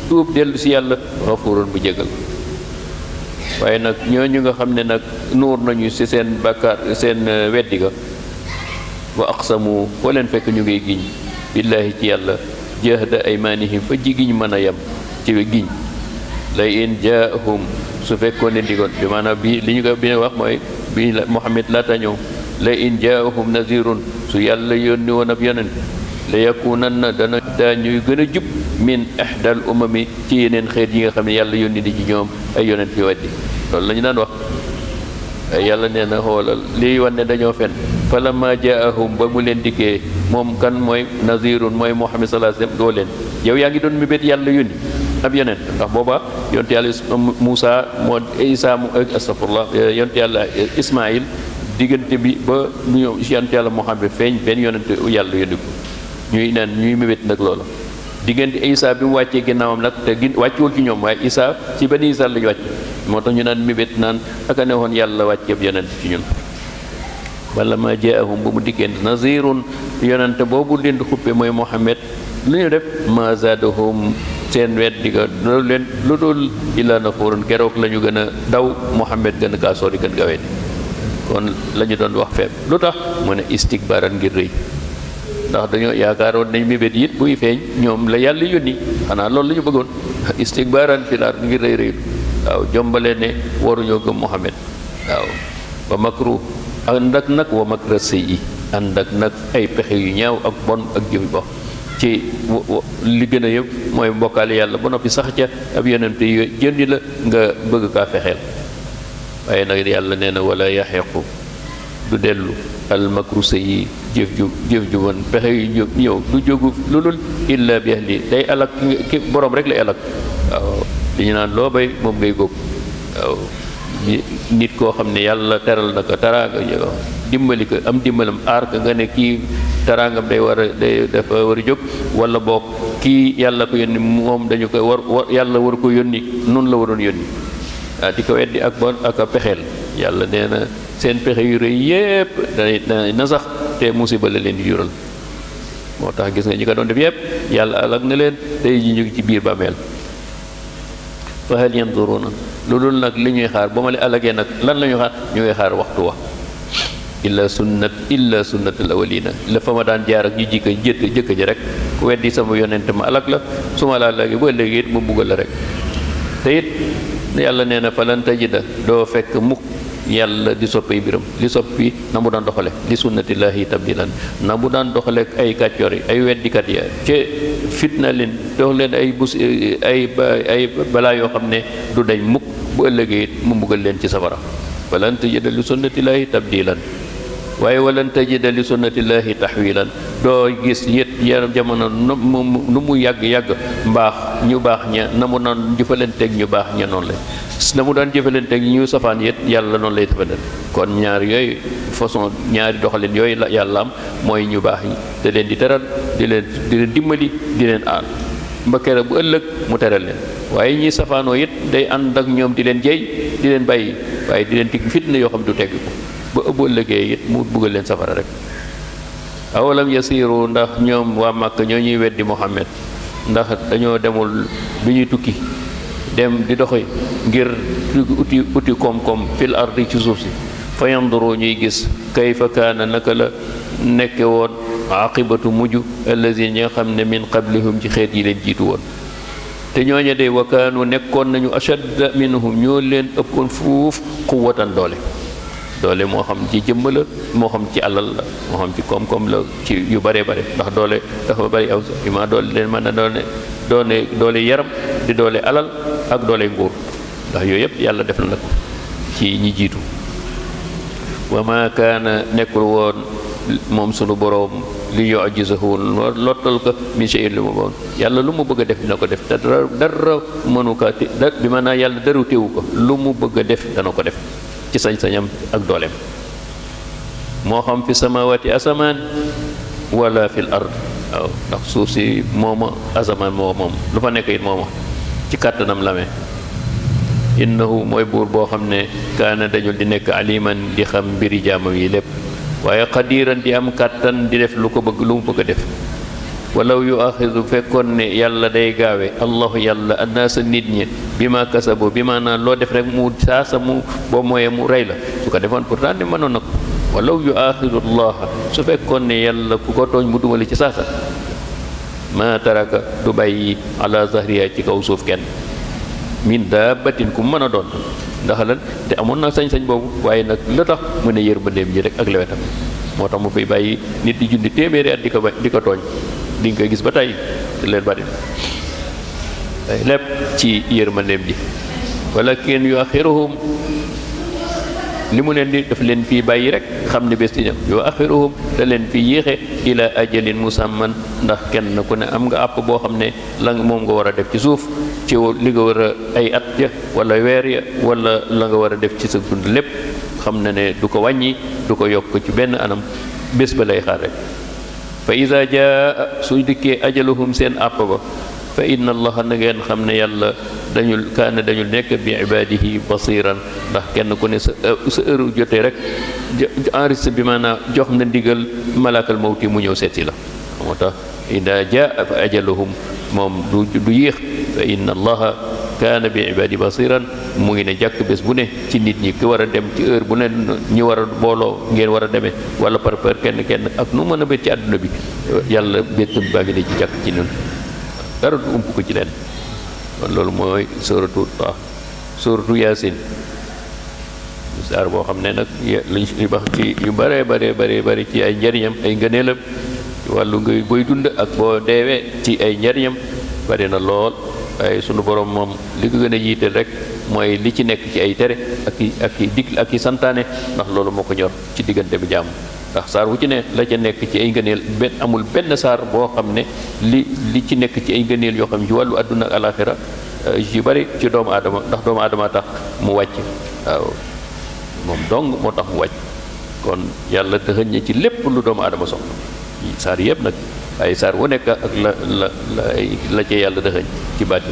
tuub dellu si yàlla xafuroon bu jégal waaye nag ñooñu nga xam ne nag nuur nañu ci seen bàkkaar seen weddi ga wa aqsamu foo leen fekk ñu ngay giñ billaahi ci yàlla jahda aymanihim fa ji giñ mën a yem ci giñ lay in jaahum su fekkoon ne ndigoon bi maanaam bi li ñu ko bi wax mooy bi Muhammad laata ñëw la in jaahum nazirun su yàlla yónni woon ab yonent la yakunanna daa ñuy gën a jub min ihdal umami ci yeneen xeet yi nga xam ne yàlla yónni di ci ñoom ay yonent fi weddi loolu la ñu daan wax yàlla nee na xoolal lii wan ne dañoo fen falamma jaahum ba mu leen dikkee moom kan mooy nazirun mooy Muhammad sallallahu alayhi wasallam doo leen yow yaa ngi doon mébét yàlla yónni ab yonent ndax booba yonent yàlla Muusa moo Isa mu astafurlah yonent yàlla Ismaïl diggante bi ba nu ñëw yonent yàlla Muhammad feeñ benn yonent yàlla yónni ko ñuy mébét nag loola diggante Isa bi mu wàccee ginnaawam nag te wàccuwul ci ñoom waaye Isa ci bani Israël lañu wàcc moo tax ñu naan mébét naan aka ne woon yàlla wàcceeb yonent ci ñun wala ma jaahum ba mu dikkee nazirun yonent boobu leen di xuppe mooy Muhammad lu ñu def ma zaadahum seen weddi ga lu dul illa nafurun keroog la ñu gën a daw Muhammad gën a kaa sori gën gaa weddi kon la ñu doon wax feeb lu tax mu ne istikbaran ngir rëy ndax dañoo yaakaaroon nañ mébét it buy feeñ ñoom la yàlla yónni xanaa loolu la ñu bëggoon istikbaran fil ard ngir rëy rëylu waaw jombale ne waruñoo gëm Muhammad waaw wa makru ànd ak nag wa makra sayyi ànd ak nag ay pexe yu ñaaw ak bon ak jëfi bo ci li gën a yëpp mooy mbokkaale yàlla ba noppi sax ca ab yonent yi jëndi la nga bëgg kaa fexeel waaye nag yàlla nee na wala yaxiqu du dellu al makru sayyi jëf ju bon pexe yu ñëw du jógu lu dul illa bi ahli day alak ki borom rek lay alak waaw li ñu naan loo bay moom ngay góob waaw nit koo xam ne yàlla teral na ko taraanga dimbali ko am dimbalam aar ko nga ne kii taraangam dafa war a jóg wala boog kii yàlla ko yónni moom dañu ko war yàlla war ko yónni noonu la waroon yónni di ko weddi ak bon ak a pexeel yàlla nee na seen pexe yu rëy yépp dana na sax te musiba la leen di jural moo tax gis nga ñi ko doon def yépp yàlla alag na leen tey ji ñu ngi ci biir bàmmeel fa hal yanzuruna lu dul nag li ñuy xaar ba ma leen alagee nag lan la ñuy xaar ñu ngi xaar waxtu wa illa sunnatul awwalina la fa ma daan jaar ak ñu jëkk ji rek ku weddi sama yonent ma alag la su ma la alagee ba léegi it mu buggal la rek te it yàlla nee na falan tajida doo fekk mukk yàlla di soppi biram li soppi na mu daan doxale li sunnatillahi tabdilan na mu daan doxale ay kàccoor yi ay weddikat ya ci fitna leen dox leen ay balaa yoo xam ne du dañ mukk bu ëllëgee it mu mbugal leen ci safara falan tajida li sunnatillahi tabdilan waaye walan tajida li sunnatillahi tahwilan doo gis yaram jamono nu mu yàgg-yàgg mbaax ñu baax ña na mu daan jëfalanteeg ñu baax ña noonu la na mu daan jëfalanteeg ñu safaan yet yàlla noonu lay defaleen kon ñaar yooyu façon ñaari doxalin yooyu la yàlla am mooy ñu baax yi te leen di teral di leen dimbali di leen aar ba kere bu ëllëg mu teral leen waaye ñi safaanoo it day ànd ak ñoom di leen jey di leen bàyyi waaye di leen tig fitna yoo xam du tegg ko ba ëpp ëllëgee it mu buggal leen safara rek awalam yasiru ndax ñoom waa Màkka ñoo ñuy weddi Muhammad ndax dañoo demul bi ñuy tukki dem di doxi ngir uti koom-koom fil ardi ci suuf si fa yanduru ñuy gis kayfa kaana naka la nekke woon aqibatu mujj allazina ñi nga xam ne min qablihum ci xeet yi leen jiitu woon te ñooña de wa kaanu nekkoon nañu ashadda minhum ñoo leen ëppoon fuuf quwwatan doole moo xam ci jëmm la moo xam ci alal la moo xam ci koom-koom la ci yu bare ndax doole dafa bari aw yu ma doole leen mën na doole yaram di doole alal ak doole nguur ndax yooyu yëpp yàlla def na ko ci ñi jiitu wa ma kaana nekkul woon moom sunu boroom li yu'jizahu lottal ko min shay'in lu mu boon yàlla lu mu bëgg a def dina ko def te dara mënu ko bi maanaam yàlla daru teewu ko lu mu bëgg a def dana ko def ci sañ-sañam ak dooleem moo xam fi samawati asamaan wala fil ard waaw ndax suuf si mooma asamaan moom lu fa nekk it mooma ci kàttanam lame innahu mooy buur boo xam ne kaana dañul di nekk aliman di xam mbiri jaamam yi lépp waaye qadiran di am kàttan di def lu mu bëgg a def walaw yu axidu fekkoon ne yàlla day gaawe allahu yàlla annaasa nit ñi bi ma kasabu bi maanaam loo def rek mu saasa mu boo mooyee mu rey la su ko defoon pourtant ni mënoon na ko walaw yu axidu allaha su fekkoon ne yàlla ku ko tooñ mu dumali ci saasa ma taraka du bàyyi ala zahriya ci kaw suuf kenn min daabatin ku mën a doon ndax lan te amoon na sañ-sañ boobu waaye nag la tax mu ne yërmandeem ji rek ak lewetam moo tax mu fay bàyyi nit di junni téeméeri at di ko tooñ di nga koy gis ba tey te leen bari lépp ci yërmandeem ji walakin yuaxiruhum li mu leen di daf leen fii bàyyi rek xam ne bés di ñëw yuaxiruhum da leen fi yéexe ila ajalin musamman ndax kenn ku ne am nga àpp boo xam ne la moom nga war a def ci suuf ci li nga war a ay at ya wala weer ya wala la nga war a def ci sa dund lépp xam na ne du ko wàññi du ko yokk ci benn anam bés ba lay xaar rek fa ida jaa su dikkee ajaluhum seen àpp ba fa inna allaha na ngeen xam ne yàlla dañul nekk bi ibadihi basiran ndax kenn ku ne sa heure jotee rek enregistré bi maanaam jox na ndigal malakal mawti mu ñëw seeti la moo tax ida jaa fa ajaluhum moom du yéex fa inna allaha kaana bi ibadi basiran mu ngi ne jàkk bés bu ne ci nit ñi ki war a dem ci heure bu ne ñi war a booloo ngeen war a demee wala par kenn ak nu mën a bet ci àdduna bi yàlla béttam baa ngi ne ci jàkk ci ñun dara du ump ko ci leen kon loolu mooy suratu suratu yaasin saar boo xam ne nag lañ wax ci yu bare ci ay njariñam ay ngëneelam ci wàllu ngay booy dund ak boo deewee ci ay njariñam bari na lool waaye sunu borom moom li ko gën a yiiteel rek mooy li ci nekk ci ay tere ak i dig ak i santaane ndax loolu moo ko ñor ci diggante bi jàmm ndax saar wu ci ne la ca nekk ci ay ngëneel amul benn saar boo xam ne li ci nekk ci ay ngëneel yoo xam ne ci wàllu àdduna ak alaxira yu bari ci doomu aadama ndax doomu aadama tax mu wàcc waaw moom dong moo tax mu wàcc kon yàlla dëxëñ na ci lépp lu doomu aadama soxla saar yëpp nag ay saar wu nekk ak la ca yàlla dëxëñ ci bàtti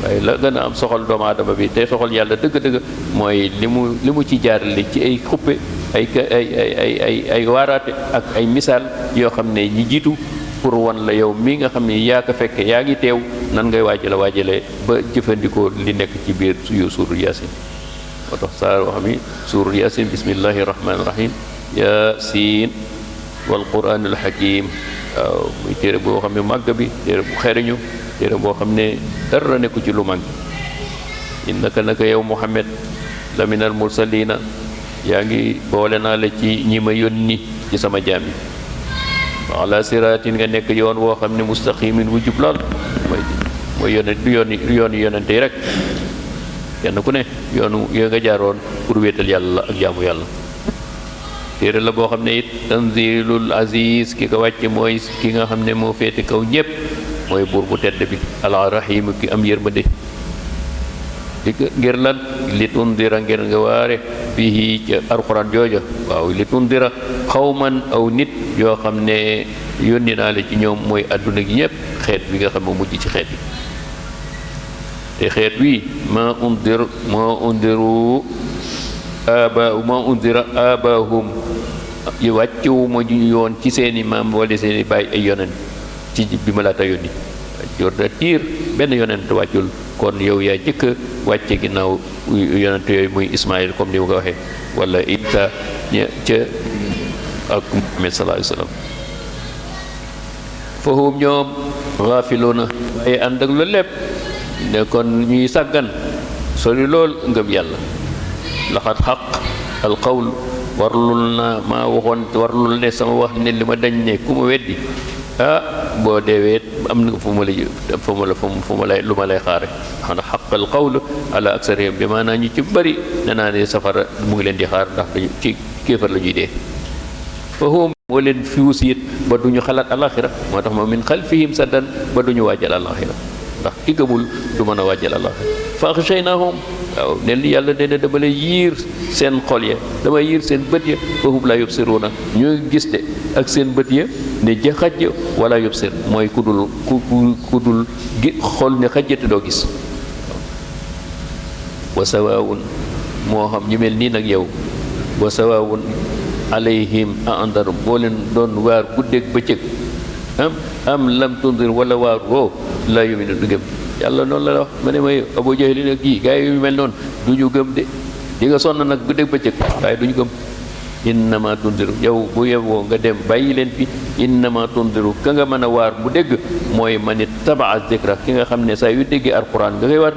waaye la gën a am soxal doomu aadama bi te soxal yàlla dëgg-dëgg mooy li mu ci jaarale ci ay xuppe ay waaraate ak ay misaal yoo xam ne ñi jiitu pour wan la yow mi nga xam ne yaa ko fekke yaa ngi teew nan ngay waajale ba jëfandikoo li nekk ci biir suurul yaasin moo tax saar wax mi suurul yaasin bismillahi rahmaani rahim yaasin wal quraanul hakim waaw muy téere boo xam ne màgg bi téere bu xereñu téere boo xam ne dara nekku ci lu màgg innaka naka yow Muhammad la minal mursalina yaa ngi boole naa la ci ñi ma yónni ci sama jaam yi ala siraatin nga nekk yoon woo xam ne mustaqimin wu jub lool mooy yoon yonente yi rek kenn ku ne yoonu yoo nga jaaroon pour wéetal yàlla ak jaamu yàlla téere la boo xam ne it tanzilul aziz ki ko wàcce mooy ki nga xam ne moo féete kaw ñépp mooy buur bu tedd bi alrahim ki am yërmande ngir lan li tundira ngir nga waare fii ca alquran jooja waaw li tundira xawman aw nit yoo xam ne yónni naa la ci ñoom mooy adduna gi ñëpp xeet bi nga xam ne mujj ci xeet yi te xeet wi ma undira abahum yi wàccewu ma ñu yoon ci seeni maam wala seeni baay ay yonent ci bi ma laata yónni jor da tiir benn yonent wàccul kon yow yaa jëkk wàcce ginnaaw yonent yooyu muy Ismaïl comme ni ma ko waxee wala Isa ca ak Muhammad sallallahu alayhi wa sallam fahum ñoom gaafiluuna waaye ànd ak loolu lépp ne kon ñuy sàggan sori lool ngëm yàlla laxat xaq alqawl warlul na maa waxoon warlul ne sama wax ne li ma dañ ne ku ma weddi boo deewee am na fu ma lay lu ma lay xaare xanaa xaqal qawl ala aksarihim bi maanaam ñu ci bëri ne naa ne safara mu ngi leen di xaar ndax dañu ci kéefar la ñuy dee fa hum moo leen fiwus it ba duñu xalaat alaxira moo tax ma min xalfihim saddan ba duñu waajal alaxira ndax ki gëmul du mën a waajal alaxira fa axshaynahum waaw ne li yàlla nee na dama lay yiir seen xol ya dama yiir seen bët ya fa hum laa yubsiruuna ñoo ngi gis de ak seen bët ya ne ja xaj wala yubsir mooy ku dul xol ne xajjate doo gis wa sawaawun moo xam ñu mel nii nag yow wa sawaawun alayhim a andarum boo leen doon waar guddeeg bëccëg am lam tundir wala waar woo laa yuminu du gëm yàlla noonu la wax ma ne may Abu Jahli nag kii gars yi yu mel noonu du ñu gëm de di nga sonn nag guddeeg bëccëg waaye du ñu gëm innama tundiru yow bu yeboo nga dem bàyyi leen fi innama tundiru ka nga mën a waar bu dégg mooy man ittabaa zikra ki nga xam ne saa yu déggee alquran nga koy war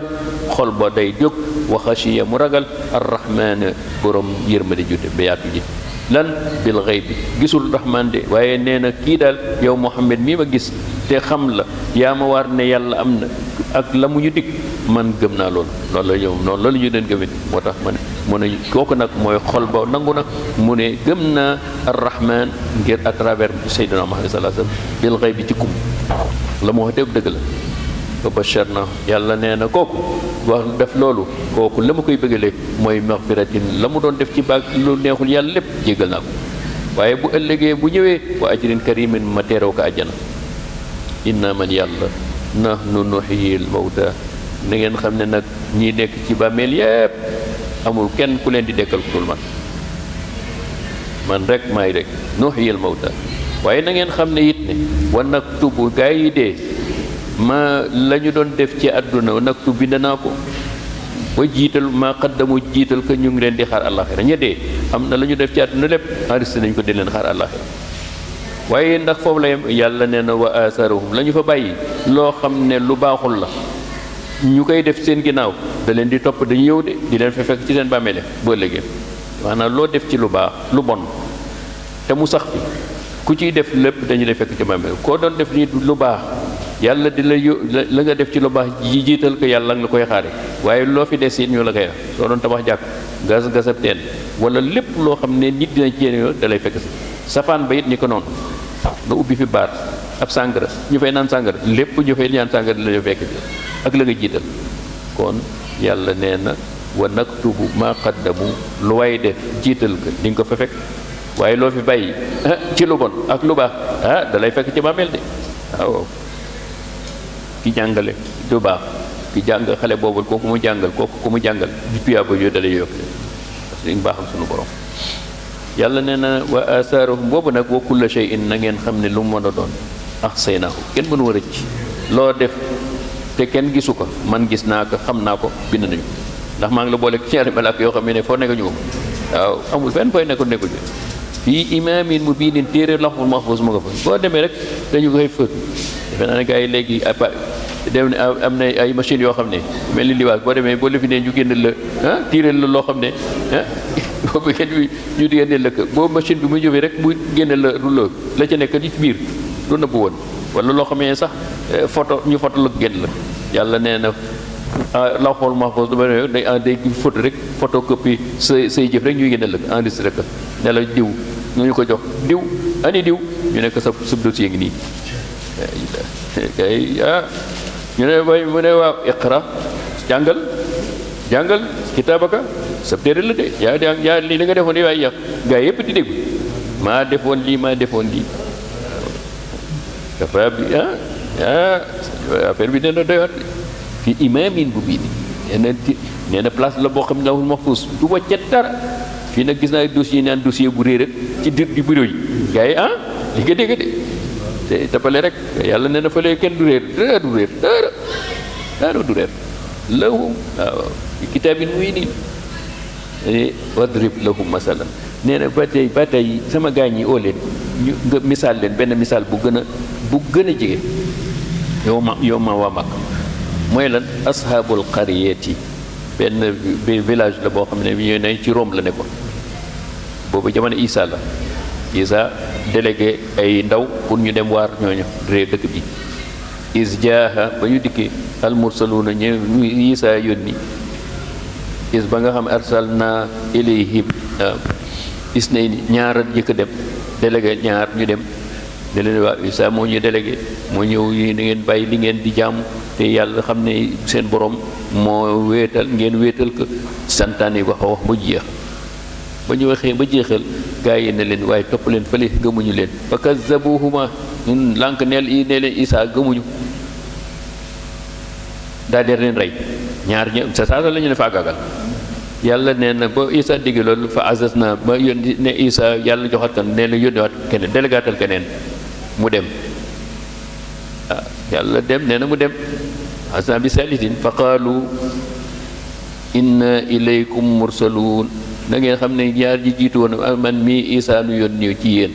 xol ba day jóg wa xashiya mu ragal arrahman borom yërmande judde ba yaatu ji lan bil xëy bi gisul rahman de waaye nee na kii daal yow Muhammad mii ma gis te xam la yaa ma waar ne yàlla am na ak la mu ñu dig man gëm naa loolu loolu la ñëw noonu loolu ñu leen gëmit moo tax ma ne mu ne kooku nag mooy xol ba nangu na mu ne gëm naa arrahman ngir à travers Seydina Muhammad sallallahu alayhi wasallam bil xëy bi ci kum la mu wax dëgg la fa basharna yàlla nee na kooku wax def loolu kooku la ma koy bëggalee mooy maghfiratin la mu doon def ci baag lu neexul yàlla lépp jéggal naa ko waaye bu ëllëgee bu ñëwee wa ajrin karimin ma teeraw ko àjjana inna man yàlla nahnu nuhyil mawta na ngeen xam ne nag ñi nekk ci bàmmeel yépp amul kenn ku leen di dekkal ku dul man rek maay rek nuhyil mawta waaye na ngeen xam ne it ne wa naktubu gaa yi dee ma la ñu doon def ci àdduna naktu bind naa ko ba jiital ma xaddamu jiital ko ñu ngi leen di xaar àllaxira ña dee am na la ñu def ci àdduna lépp enregistré nañ ko di leen xaar àllaxira waaye ndax foofu la yem yàlla nee na wa asarahum la ñu fa bàyyi loo xam ne lu baaxul la ñu koy def seen ginnaaw da leen di topp dañu ñëw de di leen fa fekk ci seen bàmmeele boo léegi maanaam loo def ci lu baax lu bon te mu sax fi ku ciy def lépp dañu lay fekk ci bàmmeele koo doon def ni lu baax yàlla di la nga def ci lu baax ji jiital ko yàlla nga la koy xaare waaye loo fi des it ñu la koy wax soo doon tabax jàkk gasab teen wala lépp loo xam ne nit dina ci yéen da lay fekk si safaan ba it ni ko noonu nga ubbi fi baar ab sàngara ñu fay naan sàngara lépp ñu fay naan sàngara la ñu fekk ak la nga jiital kon yàlla nee na wa naktubu ma qaddamu lu waay def jiital ko di nga ko fa fekk waaye loo fi bàyyi ci lu bon ak lu baax da lay fekk ci bàmmeel de waaw ki jàngale du baax ki jàng xale boobu kooku mu jàngal kooku ku mu jàngal di tuyaaba yooyu dalay yokk parce que baaxam sunu borom yàlla nee na wa asaarahum boobu nag wa kulla shay'in na ngeen xam ne lu mu mën a doon ahsaynaahu kenn mënu war a rëcc loo def te kenn gisu ko man gis naa ko xam naa ko bind nañu ndax maa ngi la boole ñaari malaaka yoo xam ne foo nekk ñu ko waaw amul fenn fooy nekkul fii imaamin mubiinin téere lawhul mahfuus mu nga fa boo demee rek dañu koy fët defe naa ne gars yi léegi dem ne am na ay machines yoo xam ne mel ni liwaas boo demee boo lefi ne ñu génn la tiireel la loo xam ne boobu kenn ñu di génne la boo machine bi muy jógee rek mu génne la rouleau la ca nekk li ci biir lu nëbb woon wala loo xam ne sax photo ñu photo la génn la yàlla nee na lawhul mahfuus day photo rek photocopie say jëf rek ñuy génne la enregistré ko ne la diw ñu ko jox diw ani diw ñu nekk sa dossier ngi nii kay ñu ne way mu ne waaw iqra jàngal kitaabaka sa téere la de yaa lii li nga defoon di waaye yàq gaa yëpp di déglu maa defoon lii dafa bi affaire bi nee na doy waar fi imaamin bu bii nee na place la boo xam ne lawhul mahfuus du wàcce dara fii nag gis naa dossier naan dossier bu réer rek ci di bureau yi gaa yi li nga dégg de te tapale rek yàlla nee na fële kenn du réer dara du réer lahum waaw kitaabin mubiin wadrib lahum masalan nee na ba tey sama gaañ yi oo leen ñu nga misaal leen benn misaal bu gën a jege yow ma waa mag mooy lan ashaabul qaryati benn village la boo xam ne bi ñooy ci Rome la nekkoon boobu jamono Isa la Isa délégué ay ndaw pour ñu dem waar ñooñu réew dëkk bi is jaaha ba ñu dikkee almursaluuna ñu Isa yónni is ba nga xam arsalna ilayhim isnayni ñaar jëkk dem délégué ñaar ñu dem ne leen waa Isa moo ñu délégué moo ñëw yi da ngeen bàyyi li ngeen di jaamu te yàlla xam ne seen borom moo wéetal ngeen wéetal ko santaane wax ba jeex ba ñu waxee ba jeexal gaa yi ne leen waaye topp leen fële gëmuñu leen fa kazzabuhuma ñun lànk ne leen Isa gëmuñu daal di leen rey ñaar ña sa saasa la ñu ne faagaagal yàlla nee na ba Isa digg loolu fa azaz na ba yónni ne Isa yàlla joxat kan nee na yónniwaat keneen délégaatal keneen mu dem yàlla dem nee na mu dem asa bi salisin fa qaalu inna ilaykum mursaluun da ngeen xam ne ñaar ji jiitu woon man mii Isa nu yónni ci yéen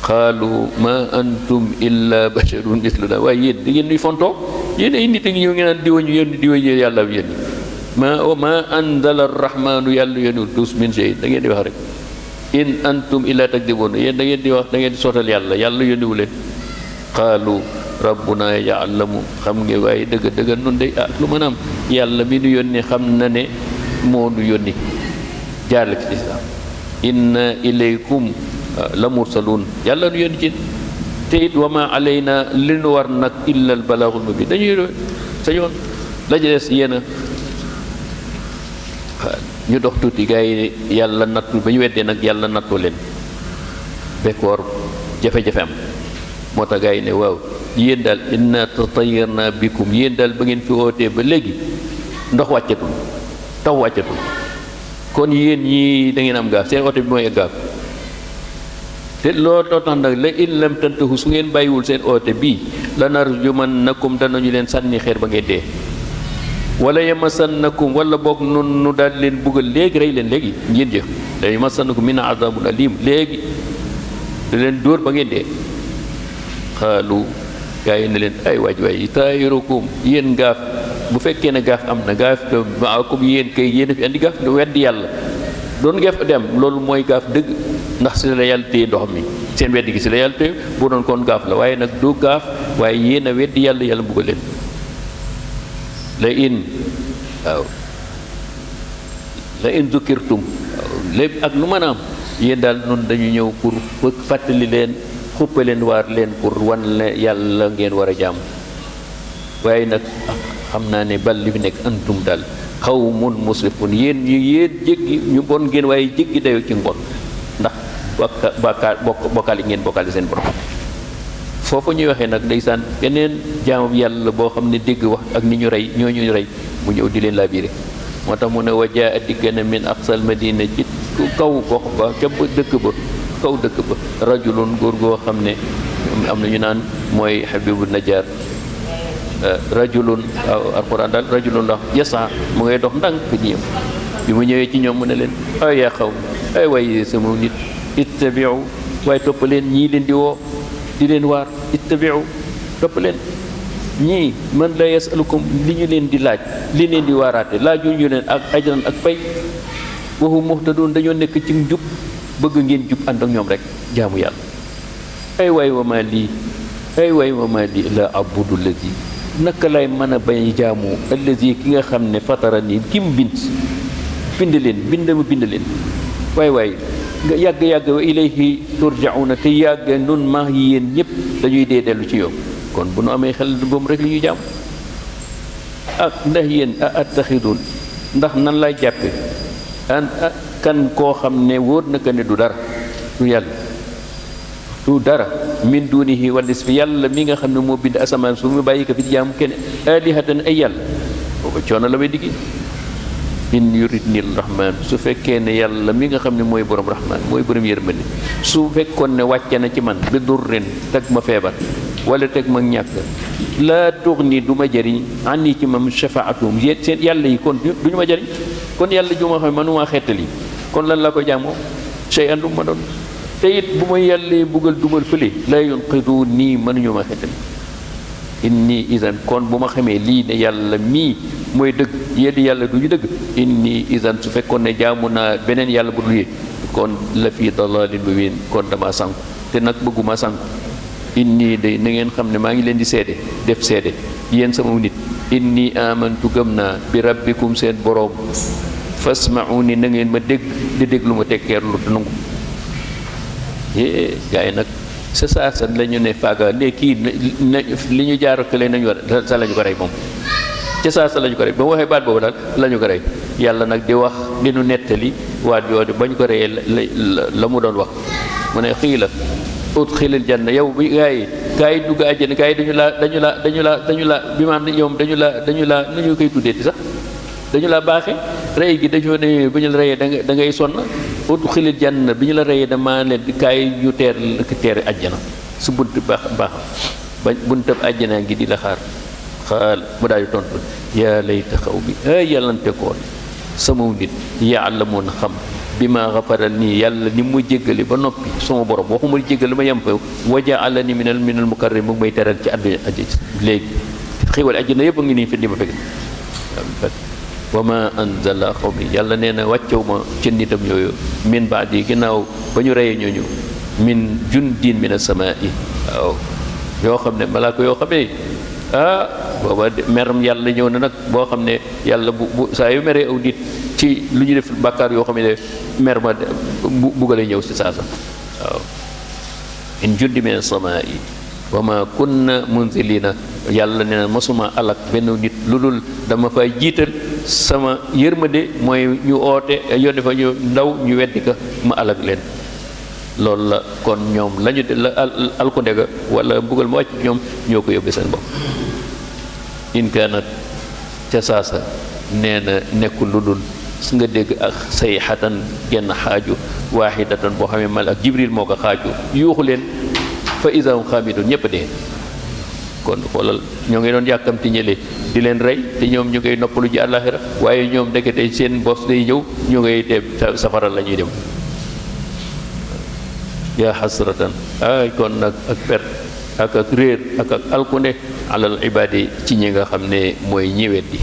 qaalu ma antum illa basharun misluna waaye yéen da ngeen ñuy fontoo yéen ay nit a ngi ñëw ngeen naan diwa ñu yónni diwa ñu yàlla yónni ma anzala arrahmanu yàlla yónniwul tous min shay da ngeen di wax rek in antum illa takdibun yéen da ngeen di wax da ngeen di sootal yàlla yónniwu leen qaalu rabbuna ya'lamu xam nga waaye dëgg nun de lu mën a am yàlla mi nu yónni xam na ne moo nu yónni jaarale ci islam inna ilaykum la mursaluun yàlla nu yónni ci te it wa ma alayna li nu war nag illa al balaagul mubiin dañuy sa yoon la ci des yéena ñu dox tuuti gars yi yàlla nattu ba ñu weddee nag yàlla nattu leen bekkoor jafe-jafe am moo tax gars yi ne waaw yéen daal inna tatayarna bikum yéen daal ba ngeen fi wootee ba léegi ndox wàccatul taw wàccatul kon yéen ñii da ngeen am gaaf seen oote bi mooy gaaf te looloo tax nag la in lam tantahu su ngeen bàyyiwul seen oote bii lanarjumannakum danañu leen sànni xeer ba ngeen dee wala yamassannakum wala boog nu daal leen buggal léegi rey leen léegi ngeen jëf la yamassannakum min azabun alim léegi da leen dóor ba ngeen dee xaalu gaa yi ne leen ay waay taayirukum yéen gaaf bu fekkee ne gaaf am na gaaf maakum yéen kay yéen a fi andi gaaf weddi yàlla doon gaaf dem loolu mooy gaaf dëgg ndax si la yàlla téye ndox mi seen weddi gi si la yàlla téye bu doon kon gaaf la waaye nag du gaaf waaye yéen a weddi yàlla buggal leen la in zukirtum lépp ak lu mën a am yéen daal noonu dañu ñëw pour fàttali leen xuppe leen waar leen pour wan le yàlla ngeen war a jàmm waaye nag xam naa ne bal li fi nekk antum daal xawmun musrifun yéen jéggi ñu bon ngeen waaye jéggi dayoo ci mbon ndax bokkaali ngeen bokkaali seen borom foofu ñuy waxee nag ndeysaan beneen jaamu yàlla boo xam ne dégg wax ak ni ñu rey ñooñu rey mu ñëw di leen laabiré moo tax mu ne wajaa a digg na min aqsal madina ci kaw gox ba ca dëkk ba kaw dëkk ba rajulun góor goo xam ne am na ñu naan mooy Habibu Najjar rajulun alquran daal rajulun la yasa mu ngay dox ndànk ñëw bi mu ñëwee ci ñoom mu ne leen ay yaa xaw ay waaye sama nit ittabiu waaye topp leen ñii leen di woo di leen waar ittabiu topp leen ñii man la yasalukum li ñu leen di laaj li leen di waaraate laaju ñu leen ak ajran ak pay waxu muhtadun dañoo nekk ci njub bëgg ngeen jub ànd ak ñoom rek jaamu yàlla ay waay wa ma lii ay waay wa ma lii la abudu lazi naka lay mën a bañ jaamu allazi ki nga xam ne fatara nii ki mu bind leen bind leen waay waay nga yàgg-yàgg wa ilayhi turjauna te yàgg nun ma yéen ñëpp dañuy dee dellu ci yow kon bu nu amee xel boobu rek li ñuy jaam ak ndax yéen a attaxidun ndax nan lay jàppe kan koo xam ne wóor na ko ne du dara du yàlla du dara min dunihi walis fi yàlla mi nga xam ne moo bind asamaan su mu bàyyi ko fi jaamu kenn alihatan ay yàlla booba coono la may diggi in yuridni rahman su fekkee ne yàlla mi nga xam ne mooy borom rahman mooy borom yërmande su fekkoon ne wàcce na ci man bi durrin teg ma feebar wala teg ma ñàkk laa tughni du ma jëriñ ani ci mam shafaatum seen yàlla yi kon du ñu ma jëriñ kon yàlla ju ma xam ne mënumaa xettali kon lan laa ko jaamoo sey andu ma doon te it bu ma yàlla buggal dugal fële laa yunqidu nii mënuñu ma xettali inni isan kon bu ma xamee lii ne yàlla mii mooy dëgg yéen yàlla du ñu dëgg inni isan su fekkoon ne jaamu naa beneen yàlla bu dul yéen kon la fii dalalin mubin kon dama sànku te nag bëgguma sànku inni de na ngeen xam ne maa ngi leen di seede def seede yéen sama nit inni amantu gëm naa bi rabbikum seen boroom fasma'uni na ngeen ma dégg di déglu ma tekkeerlu te nangu gaa yi nag sa saa sa la ñu ne faaga léegi kii li ñu jaarakale nañu war sa la ñu ko rey moom ca saa sa la ñu ko rey ba mu waxee baat boobu daal la ñu ko rey yàlla nag di wax di nu nettali waat yooyu ba ñu ko reyee la mu doon wax mu ne xii la udxilil janna yow bi gaa yi dugg àjjana gaa yi dañu la bi maanaam ñoom dañu la nu ñu koy tuddee sax dañu la baaxe rey gi dañoo ne bu ñu la reyee da ngay sonn udxilil janna bi ñu la reyee dama leen kaay ñu teer àjjana su bunt baax ba buntab àjjana ngi di la xaar xaal mu daal di tontu yaa layta xaw bi ay yàllante koon sama nit yaalamuun xam bi ma xafaral nii yàlla ni mu jéggale ba noppi sama borom waxuma jéggale ma yem fa wajaalani minal mukarram mu may teral ci àdduna léegi xéwal àjjana yëpp a ngi nii fi di ma fekk wa ma anzala xaw mi yàlla nee na wàccew ma ci nitam yooyu min baadi ginnaaw ba ñu reyee ñooñu min jundin min as-samaa'i waaw yoo xam ne malaaka yoo xam ne booba meram yàlla ñëw na nag boo xam ne yàlla bu saa yu meree aw nit ci lu ñu def bàkkaar yoo xam ne mer ma bugale ñëw si saasa waaw in jundi min as-samaa'i wa ma kunna munzilina yàlla nee na masuma alak benn nit lu dul dama fay jiital sama yërmande mooy ñu oote yónni fa ñu ndaw ñu weddi ka ma alak leen loolu la kon ñoom lañu la alkunde ga wala mbugal ma wàcc ñoom ñoo ko yóbbee seen bopp in kaanat ca saasa nee na nekkul lu dul su nga dégg ak sayxatan genn xaaju waaxidatan boo xamee mal ak jibril moo ko xaaju yuuxu leen fa isahum xaamidun ñëpp dee kon xoolal ñoo ngi doon yàkkamti ñële di leen rey te ñoom ñu ngay noppalu ji àllaaxira waaye ñoom ndekete seen bos day ñëw ñu ngay dem safara la ñuy dem yaa xasratan ay kon nag ak perte ak réer ak alkunde alal ibaadi ci ñi nga xam ne mooy ñiwet di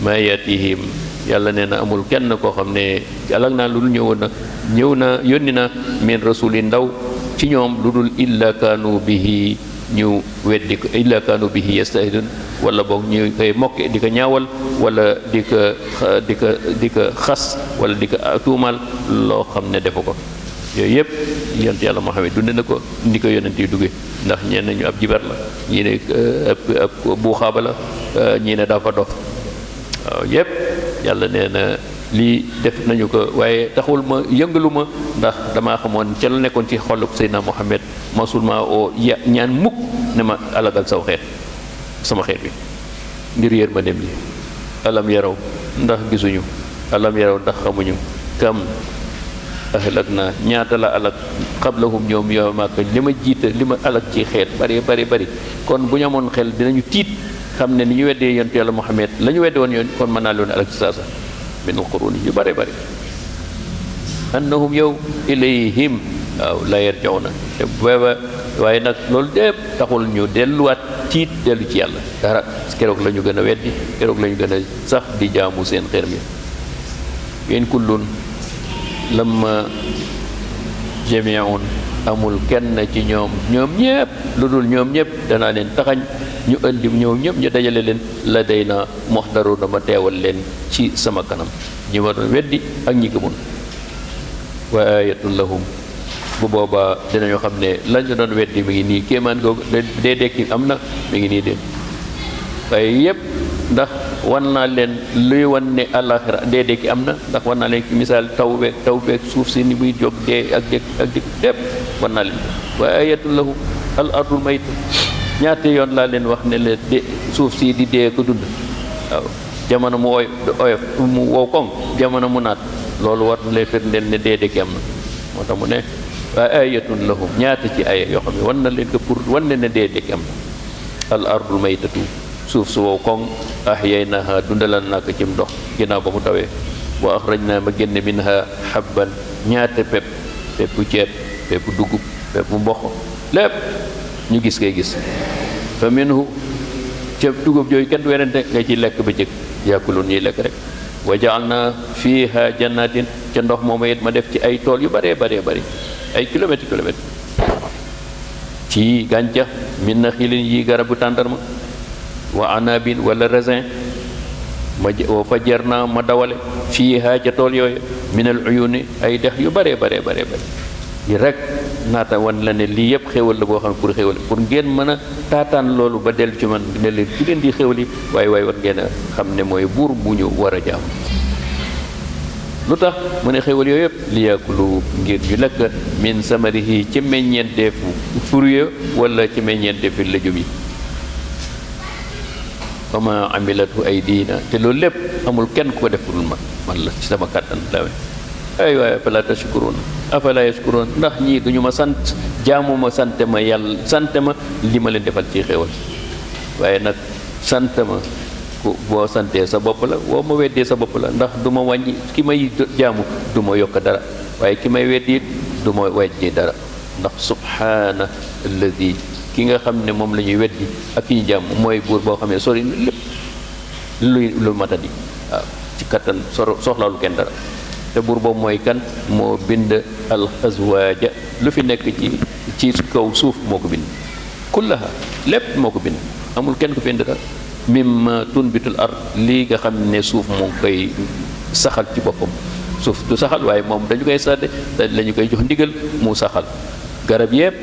maa yatihim yàlla nee na amul kenn koo xam ne alag naa lu dul ñëw na yónni na min rasuli ndaw ci ñoom lu dul illa kaanu bihi ñu weddi ko illa kaanu bihi yastahidun wala boog ñu koy mokke di ko ñaawal wala di ko xas wala di ko tuumal loo xam ne defu ko yooyu yëpp yonent yàlla Muhammad dund na ko ni ko yonent yi duggee ndax ñeen nañu ab jibar la ñii ne ab buuxaaba la ñii ne dafa dof waaw yëpp yàlla nee na lii def nañu ko waaye taxul ma yëngalu ma ndax damaa xamoon ca la nekkoon ci xolub Seydina Muhammad masul ma oo ñaan mukk ne ma alagal saw xeet sama xeet bi ngir yërmandeem ji alam yaraw ndax gisuñu alam yaraw ndax xamuñu kam ahlak naa ñaata la alak xablahum ñoom yow Màkka li ma jiita li ma alak ci xeet bari kon bu ñu amoon xel dinañu tiit xam ne ni ñu weddee yonent yàlla Muhammad la ñu wedde woon yoon kon mën naa loon alak ci saasa minal quruni yu bari annahum yow ilayhim waaw la yarji'una te booba waaye nag loolu dépp taxul ñu delluwaat tiit dellu ci yàlla dara keroog la ñu gën a weddi keroog la ñu gën a sax di jaamu seen xërëm yi in kullun lamma jami'un amul kenn ci ñoom ñépp lu dul ñoom ñépp danaa leen taxañ ñu indi ñoom ñépp ñu dajale leen la day na muhdaruna ma teewal leen ci sama kanam ñi ma doon weddi ak ñi gëmoon wa ayatun lahum bu boobaa dinañu xam ne lañu doon weddi mi ngi nii kéemaan googu dee dekki am na mi ngi nii de waaye yépp ndax wan naa leen luy wan ne àllaaxira dee dekki am na ndax wan naa leen ci misaal taw beeg suuf si ni muy jóg dee ak dëkk dépp wan naa leen wa ayatul lahu al ardul mayt ñaata yoon laa leen wax ne la de suuf si di dee ko dund waaw jamono mu oyof mu wow koŋ jamono mu naat loolu war na lay firndeel ne dee dekki am na moo tax mu ne wa ayatun lahum ñaata ci aya yoo xam ne wan na leen ko pour wan ne dee dekki am na al ardul maytatu suuf su wow koŋ ahyaynaha dundalal naa ko cim ndox ginnaaw ba mu tawee wa akhrajna ma génne minha habban ñaata peppu ceeb peppu dugub peppu mboq lépp ñu gis kay gis fa minhu ceeb dugub jooyu kenn du werante nga ci lekk ba jëkk yàkkulun ñuy lekk rek wa ja'alna fiha jannatin ca ndox moom it ma def ci ay tool yu bari ay kilomètre ci gàncax min na xilin yi garabu tàndarma wa anabin wala raisin wa fajarna ma dawale fiha ca tool yooyu minal uyuni ay dex yu bari yi rek naata wan la ne lii yëpp xéwal la boo xam ne pour xéwal pour ngeen mën a taataan loolu ba dellu ci man ne leen ci leen di xéwal yi waaye war ngeen a xam ne mooy buur bu ñu war a jaam lu tax mu ne xéwal yooyu yëpp li yakulu ngir ñu lekk min samarihi ci meññeenteefu fruit wala ci meññeenteefu lëjum yi wa ma amilatu aydina te loolu lépp amul kenn ku ko def dul man la ci sama kàttan lawe ay waaye afala tashkurun afala yashkurun ndax ñii duñu ma sant jaamu ma sant ma yàlla sant ma li ma leen defal ci xéwal waaye nag sant ma ku boo santee sa bopp la boo ma weddee sa bopp la ndax du ma wàññi ki may jaamu du ma yokk dara waaye ki may weddi it du ma wàññi dara ndax subhaana alladi ki nga xam ne moom la ñuy weddi ak ki ñu jaamu mooy buur boo xam ne sori lépp lu matadi waaw ci kattan soxlaalu kenn dara te buur boobu mooy kan moo bind al azwaaja lu fi nekk ci kaw suuf moo ko bind kullaha lépp moo ko bind amul kenn ko bind dara mimma tunbitul ard lii nga xam ne suuf moo koy saxal ci boppam suuf du saxal waaye moom dañu koy sadde lañu koy jox ndigal mu saxal garab yépp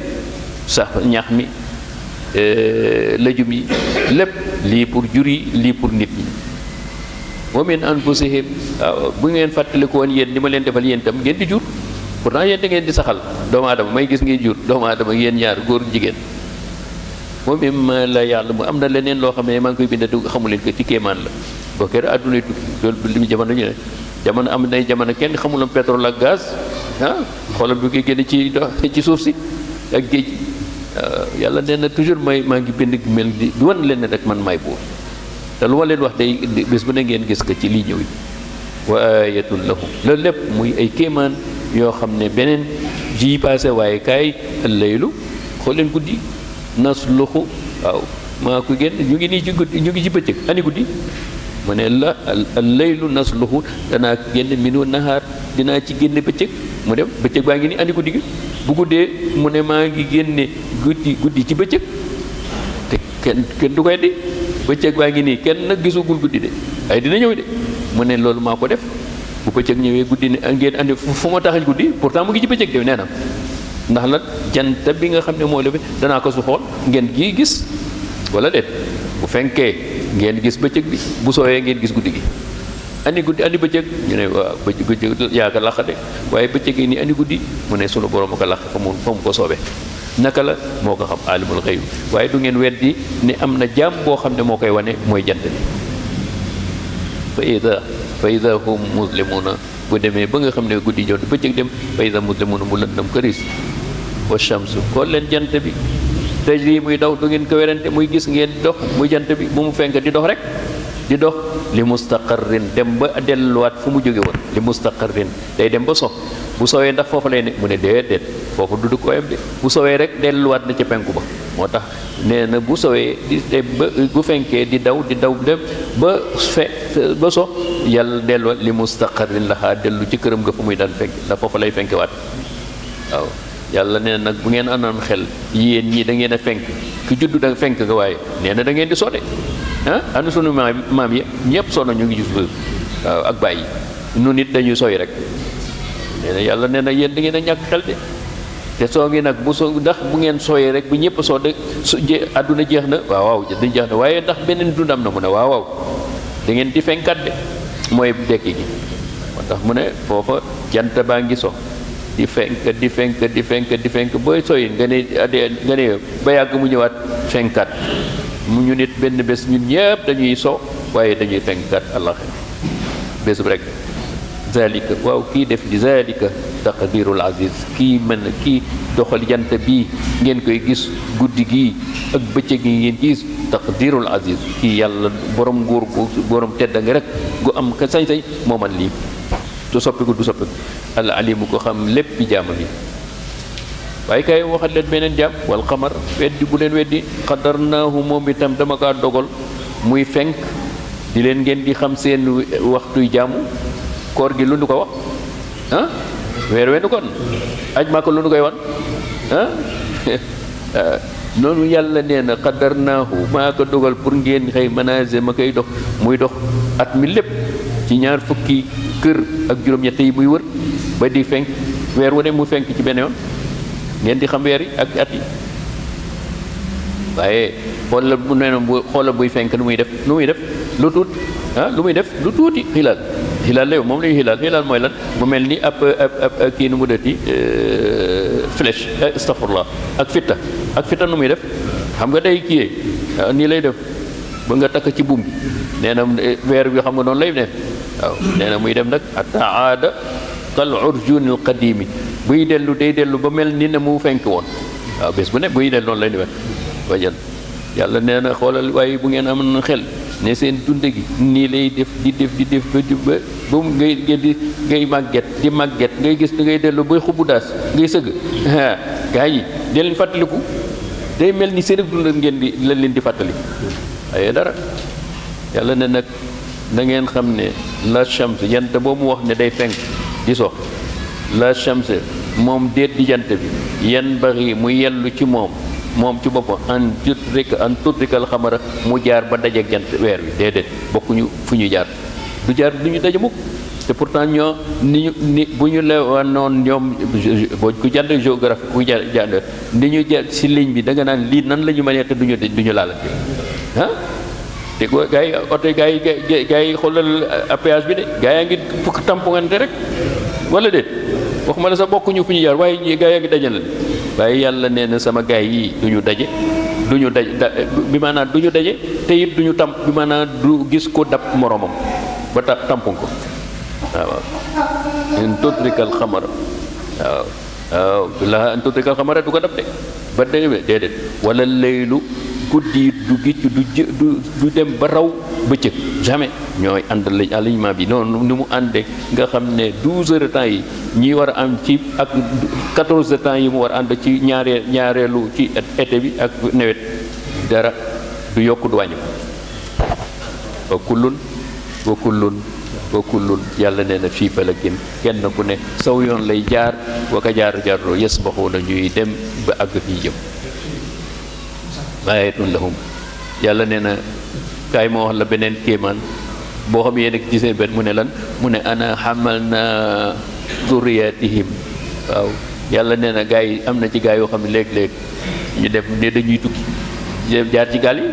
sax ñax mi lëjum yi lépp lii pour jur yi lii pour nit ñi wa min anfusihim waaw bu ngeen fàttaliku woon yéen ni ma leen defal yéen itam ngeen di jur pourtant yéen da ngeen di saxal doomu aadama may gis ngay jur doomu aadama yéen ñaar góor jigéen wa mimma la yàlla mu am na leneen loo xam ne maa ngi koy bind xamu leen ko ci kéemaan la boo kër adduna tukki loolu li mu jamono ñu ne jamono am nay jamono kenn xamulam pétrole ak gaz xoolal bi koy génne ci suuf si ak géej yàlla nee na toujours maa ngi bind mel di wan leen ne rek man maay buur te lu ma leen wax day bés bu ne ngeen gis ko ci lii ñëw yi wa ayatul lahum loolu lépp muy ay kéemaan yoo xam ne beneen ji passé waaye kaay allaylu xool leen guddi nasluxu waaw maa ko génn ñu ngi nii ci guddi ñu ngi ci bëccëg ani guddi mu ne la allaylu nasluxu danaa génn minu nahaar dinaa ci génne bëccëg mu dem bëccëg baa ngi nii ani guddi gi bu guddee mu ne maa ngi génne guddi ci bëccëg te kenn du koy di bëccëg baa ngi nii kenn nag gisugul guddi de ay dina ñëw de mu ne loolu maa ko def bu bëccëg ñëwee guddi ne ngeen andi fu ma taxañ guddi pourtant mu ngi ci bëccëg de nee na ndax la jant bi nga xam ne moo lefe danaa ko su xool ngeen gi gis wala déet bu fenkee ngeen gis bëccëg bi bu sooyee ngeen gis guddi gi andi guddi andi bëccëg ñu ne waaw bëccëg yaa ko laq de waaye bëccëg yi ni andi guddi mu ne sunu borom a ko laq fa mu ko soobee naka la moo ko xam aalimul xëyb waaye du ngeen weddi ne am na jaam boo xam ne moo koy wane mooy jant bi fa ida hum muslimuna bu demee ba nga xam ne guddi jot bëccëg dem fa ida muslimuna mu lëndam këris wa shamsu xool leen jant bi tajri muy daw du ngeen ko werante muy gis ngeen dox muy jant bi bu mu fenk di dox rek di dox li mustaqarrin dem ba delluwaat fu mu jóge woon li mustaqarrin day dem ba so bu sowee ndax foofu lay ne mu ne déedéet foofu du ko yem de bu sowee rek delluwaat na ca penku ba moo tax nee na bu sowee di dem ba bu fenkee di daw dem ba so yàlla delluwaat li mustaqarrin laxaa dellu ci këram nga fu muy daan fenk ndax foofu lay fenkewaat waaw yàlla nee na nag bu ngeen àndoon xel yéen ñii da ngeen a fenk ki juddu da fenk nga waaye nee na da ngeen di sode ana sunu maam yi ñëpp sonn ñu ngi gis waaw ak bàyyi nu nit dañuy soy rek nee na yàlla nee na yéen da ngeen a ñàkk xel de te soo ngi nag bu so ndax bu ngeen sooyee rek bu ñëpp soo de su àdduna jeex na waaw di jeex na waaye ndax beneen dund am na mu ne waaw da ngeen di fenkat de mooy dekki gi moo tax mu ne foofa jant baa ngi so di fenk booy soy nga ne ba yàgg mu ñëwaat fenkat mu ñu nit benn bés ñun ñëpp dañuy so waaye dañuy fenkat àllaxira bés bu rek zalika waaw kii def li zalika taqdirul aziz kii doxal jant bii ngeen koy gis guddi gii ak bëccëg yi ngeen gis taqdirul aziz kii yàlla borom nguur gu borom tedda nga rek gu am ka sañ-sañ moo man lii du soppiku al alimu ko xam lépp jaamam yi waaye kay waxat leen beneen jaam wal xamar weddi bu leen weddi xadarnaahu moom itam dama kaa dogal muy fenk di leen ngeen di xam seen waxtuy jaamu koor gi lu nu ko wax weer we nu kon aj maa ko lu nu koy wan noonu yàlla nee na xadarnaahu maa ko dogal pour ngeen xëy manage ma koy dox muy dox at mi lépp ci ñaar fukki kër ak juróom-ñett yi muy wër ba di fenk weer wu ne mu fenk ci benn yoon ngeen di xam weer yi ak at yi waaye xoolal bu nee na xoolal buy fenk nu muy def lu tuut lu muy def lu tuuti xilaal la yow moom la ñuy xilaal mooy lan mu mel ni ab kii nu mu dëtti flèche astafurlah ak fitta nu muy def xam nga day kiyee nii lay def ba nga takk ci buum bi nee na weer bi xam nga noonu lay def waaw nee na muy dem nag hatta aada kal urjunil qadimi buy dellu ba mel ni ne mu fenk woon waaw bés bu ne buy dellu noonu lay demee wajan yàlla nee na xoolal waaye bu ngeen am xel ne seen dunde gi nii lay def ba mu ngay màgget ngay gis ngay dellu bay xubu daas ngay sëgg gaa yi dee leen fàttaliku day mel ni seen ak dund ngeen di lañ leen di fàttali waaye dara yàlla ne nag na ngeen xam ne la shams jant boobu wax ne day fenk di so la shams moom déet di jant bi yan bari mu yellu ci moom ci boppam an tudrikal xamara mu jaar ba dajeeg jant weer wi déedéet bokkuñu fu ñu jaar du ñu daje mukk te pourtant ñoo ni bu ñu la wanoon ñoom boo ku jàng géographie ku jàng ni ñu jaar si ligne bi da nga naan lii nan la ñu mënee te duñu laalante te gaa yi oto gaa yi xoolal péage bi de gaa yaa ngi fukk tampongante rek wala déet waxuma la sa bokkuñu fu ñu jaar waaye gaa yaa ngi dajale waaye yàlla nee na sama gaay yi duñu daje bi maanaam duñu daje te it duñu tamp bi maanaam du gis ko dab moromam ba tampon ko waaw in tudrikal xamara waaw la in tudrikal xamara du ko dab de ba déedéet wala laylu guddi du gicc du dem ba raw bëccëg jamais ñooy ànd lañ alignement bi noonu ni mu àndee nga xam ne 12 heures de temps yi ñi war a am ci ak 14 de temps yi mu war a ànd ci ñaareelu ci été bi ak nawet dara du yokk du wàññi wa kullun yàlla nee na fii falakin kenn ku ne saw yoon lay jaar waka jaar-jaarloo yasbaxuuna ñuy dem ba àgg fii jëm ayatun lahum yàlla nee na kaay ma wax la beneen kéemaan boo xam yéen ci seen bet mu ne lan mu ne ana xamal na zurriyatihim waaw yàlla nee na gaa yi am na ci gaa yoo xam ne léeg-léeg ñu dem ne dañuy tukki jaar ci gaal yi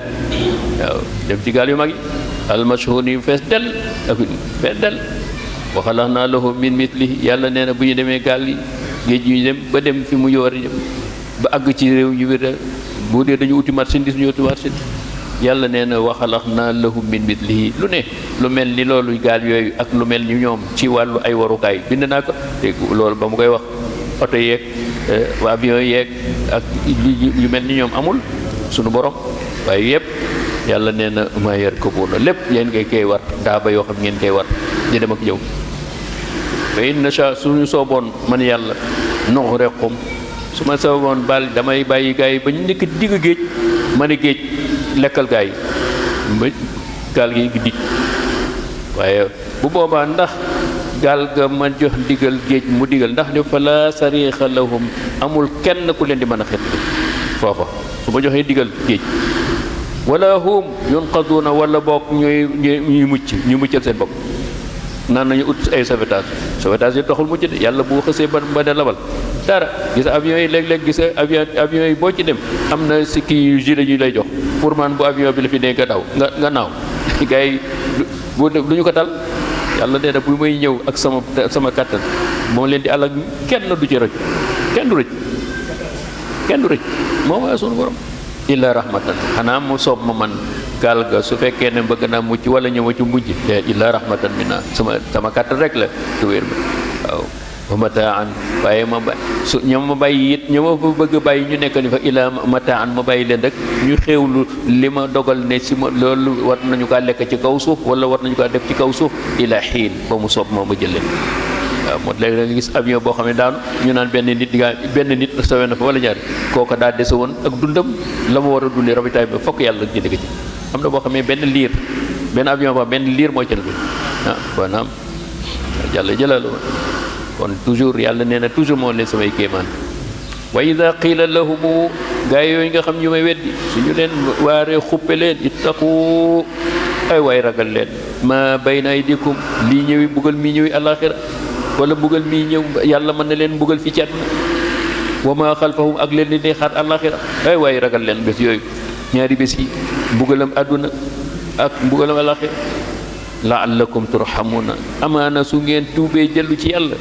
waaw dem ci gaal yu mag yi almashhun yi fees del ak fees del wa xalaqnaa lahum min mislihi yàlla nee na bu ñu demee gaal yi géej ñu dem ba dem fi mu war a dem ba àgg ci réew ñu wér bu dee dañu uti marchandise ñu uti marchandise yàlla nee na wa xalaqnaa lahum min mislihi lu ne lu mel ni loolu gaal yooyu ak lu mel ni ñoom ci wàllu ay warukaay bind naa ko te loolu ba mu koy wax oto yeeg avion yeeg ak yu mel ni ñoom amul sunu borom waaye yëpp yàlla nee na maa yarkabuuna lépp yéen ngay koy war daaba yoo xam ngeen koy war di dem ak ñëw fa in nasha suñu sooboon man yàlla nughriqhum su ma sooboon baal damay bàyyi gaa yi ba ñu nekk digg géej ma ne géej lekkal gaa yi ba gaal gi dij waaye bu boobaa ndax gaal ga ma jox digal géej mu digal ndax ne fa la sariixa lahum amul kenn ku leen di mën a xet foofa su ma joxee digal géej wala hum yunqaduuna wala bokk ñuy muccal seen bopp naan nañu ut ay sauvetage yi taxul mucc de yàlla bu xësee ba ne labal dara gis avion yi léeg-léeg gis avion yi boo ci dem am na si kii gilet yu lay jox pour man bu avion bi la fi ne nga daw nga naaw gars yi lu ñu ko dal yàlla nee na bu may ñëw ak sama kàttan moo leen di àll ak kenn du ci rëcc kenn du rëcc moom waaye sunu borom illa rahmatan xanaa mu soob ma man gaal ga su fekkee ne bëgg naa mucc wala ñëw ci mujj illa rahmatan minna sama kàttan rek la du wér ba waaw wa mataan waaye ma ba su ñoom ma bàyyi it ñoo ma fa bëgg bàyyi ñu nekk ni fa illa mataan ma bàyyi leen rek ñu xéewlu li ma dogal ne si ma loolu war nañu kaa lekk ci kaw suuf wala war nañu kaa def ci kaw suuf ila xiin ba mu soob ma jël leen waaw moo léegi da nga gis avion boo xam ne daanu ñu naan benn nit sawe na fa wala ñaari kooka daa dese woon ak dundam la ma war a dundee ravitaay ba fokk yàlla jënd ko ci am na boo xam ne benn avion ba benn liir moo ci la maanaam yàlla jëlalu woon kon toujours yàlla nee na toujours moo leen samay kéemaan wa ida qiila lahumu gaa yooyu nga xam ñu may weddi suñu leen waaree xuppe leen ittaqu ay waay ragal leen ma bayna aydikum lii ñëwi mbugal mii ñëwi alaxira wala mbugal mii ñëw yàlla mën na leen mbugal fi ci àddina wa ma xalfahum ak leen di xaar alaxira ay waay ragal leen bés yooyu ñaari bés yi mbugalam àdduna ak mbugalam alaxira laallakum turhamuna amaana su ngeen tuubee jëllu ci yàlla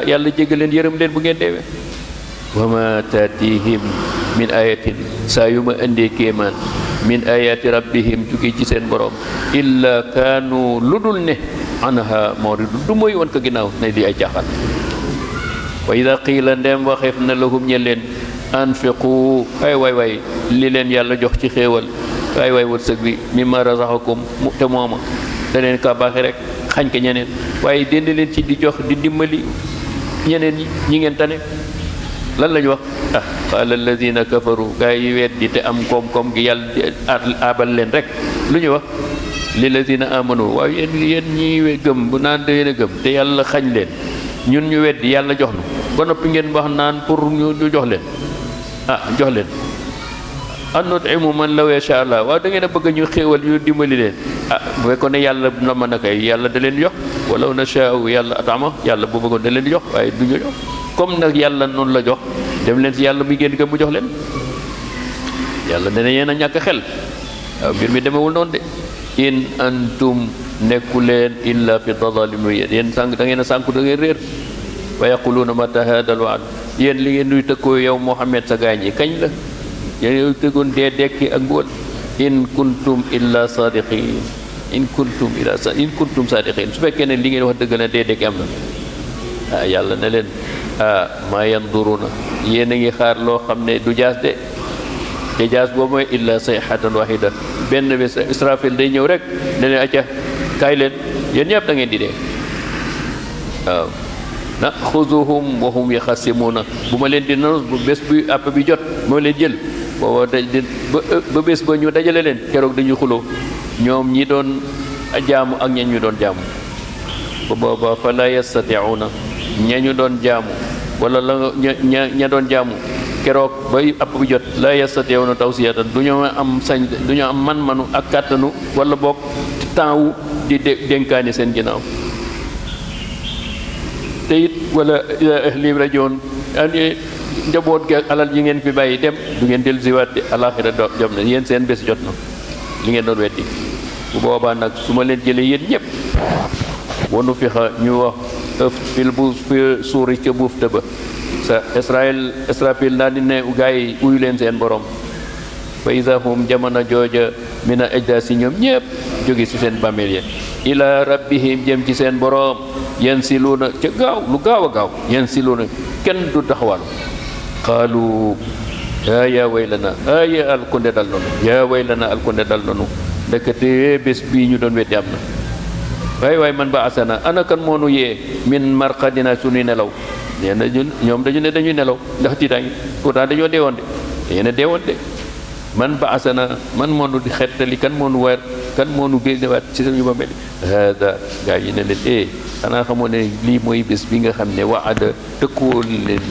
yàlla jéggal leen yërëm leen bu ngeen deewee wa ma taatihim min ayatin saa yu ma indee kéemaan min ayati rabbihim jóge ci seen borom illa kaanu lu dul ne anha moridu du mooy woon ko ginnaaw ne di ay caaxaan wa ida qiila ndeem waxeef na lahum ñe leen anfiqu waay li leen yàlla jox ci xéewal waay wërsëg bi mimma razaqakum te mooma da leen kaa baaxee rek xañ ko ñeneen waaye dend leen ci di jox di dimbali ñeneen ñi ngeen tane lan lañu wax qaala alladina kafaru gaa yi weddi te am koom-koom gi yàlla di abal leen rek lu ñu wax lilladina amanu waaw yéen ñi gëm bu naan da yéen a gëm te yàlla xañ leen ñun ñu weddi yàlla jox nu ba noppi ngeen wax naan pour ñu jox leen jox leen an nut'imu man law yasha Allah waaw da ngeen a bëgg ñu xéewal ñu dimbali leen bu fekkoon ne yàlla na mën a kay yàlla da leen jox walaw nashaa'u yàlla atama yàlla bu bëggoon da leen jox waaye du ñu jox comme nag yàlla noonu la jox dem leen si yàlla muy génn gëm mu jox leen yàlla ne yéen a ñàkk xel waaw mbir mi demewul noonu de in antum nekku leen illa fi dalalin mubiin yéen sànq da ngeen a sànku da ngeen réer wa yaquluuna mata hada al wa'd yéen li ngeen nuy tëkkoo yow Muhammad sa gaañ yi kañ la yéen tëggoon dee dekki ak mbugal in kuntum illa sadiqin in kuntum sadiqin su fekkee ne li ngeen wax dëgg na dee dekki am na yàlla ne leen ma yanduruna yéen a ngi xaar loo xam ne du jaas de te jaas boobu mooy illa sayhatan wahida benn bés Israfil day ñëw rek ne leen acca kaay leen yéen ñëpp da ngeen di dee waaw naxuzuhum wa hum yaxasimuuna bu ma leen di noonu bu bés bu àpp bi jot moo leen jël booba ba bés ba ñu dajale leen keroog dañuy xuloo ñoom ñi doon jaamu ak ña ñu doon jaamu ba booba fa la yastatiuuna ña ñu doon jaamu wala la ña doon jaamu keroog ba àpp bi jot la yastatiuuna tawsiyatan du ñu am sañ du ñu am man-manu ak kàttanu wala boog temps wu di dénkaane seen ginnaaw te it wala ahli rajoon njaboot gi ak alal yi ngeen fi bàyyi dem du ngeen dellu siwaat de alaxira jom na yéen seen bés jot na li ngeen doon weddi bu boobaa nag su ma leen jëlee yéen ñëpp wanu fixa ñu wax ëf fil bu fi suuri ca buuf ba sa Israfil daal di ne gaa yi uyu leen seen borom fa iza hum jamono jooja mina ajdaasi ñoom ñëpp jóge ci seen bàmmeel ya ila rabbihim jëm ci seen borom yansiluuna ca gaaw lu gaaw a gaaw yansiluuna kenn du taxawal qaalu yaa waylana yaa alkunde dal nonu yaa waylana alkunde dal nonu ndekete bés bii ñu doon weddi am na waay man ba asana ana kan moo nu yee min marqadina suñuy nelaw nee na ñoom dañu ne dañuy nelaw ndax tiitaangi pourtant dañoo deewoon de dañu ne deewoon de man ba asana man moo nu di xettali kan moo nu weer kan moo nu génnewaat ci suñu ba mel hada gaa yi ne leen xanaa xamoo ne lii mooy bés bi nga xam ne waada tëkkuwoon leen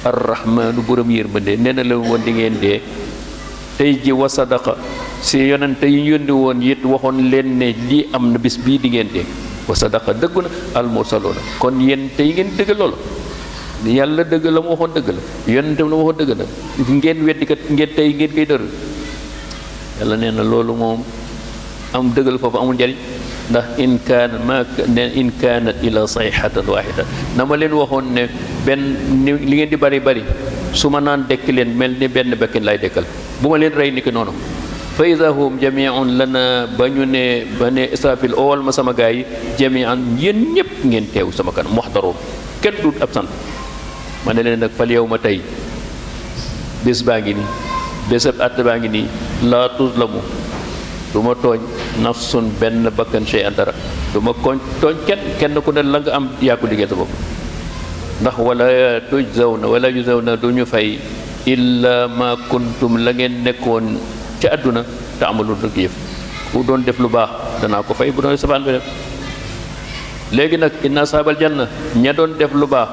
arrahmaanu borom yërmande nee na la woon di ngeen dee tey ji wa sadaqa si yonente yi ñu yónni woon it waxoon leen ne lii am na bés bii di ngeen dee wa sadaqa dëggu na almursaloona kon yéen tey ngeen dëgg loolu yàlla dëgg la mu waxoon dëgg la yonente la mu waxoon dëgg la ngeen weddi kat ngeen tey ngeen koy dër yàlla nee na loolu moom am dëggal foofu amul njariñ ndax in kaanat ila sayhatan wahida na ma leen waxoon ne benn li ngeen di bari bari su ma naan dekk leen mel ni benn bekkin lay dekkal bu ma leen rey ni ki noonu fa iza hum jami'un lana ba ne Israfil owal ma sama gaa yi jami'an yéen ñëpp ngeen teew sama kanam muhdaroon kenn du absent ma ne leen nag fal yow ma tey bés baa ngi nii bésab àtte baa ngi nii laa tuzlamu du ma tooñ nafsun benn bakkan shay'an dara du ma tooñ kenn ku ne la nga am yaa ko liggéey sa bopp ndax wala yujzawna du ñu fay illa ma kuntum la ngeen nekkoon ca àdduna te amalu dëgg yëf ku doon def lu baax danaa ko fay bu doon sabaan bi def léegi nag inna saabal janna ña doon def lu baax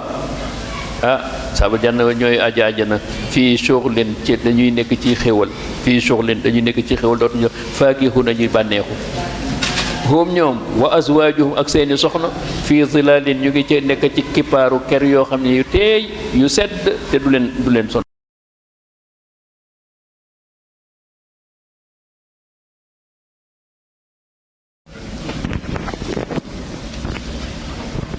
saabal janna ñooy ajana fii shughulin ci dañuy nekk ci xéwal fii shughulin dañuy nekk ci xéwal dootuñu faakihuna ñuy bànneexu hum ñoom wa azwaajuhum ak seeni soxna fii zilalin ñu ngi ci nekk ci kippaaru ker yoo xam ne yu teey yu sedd te du leen son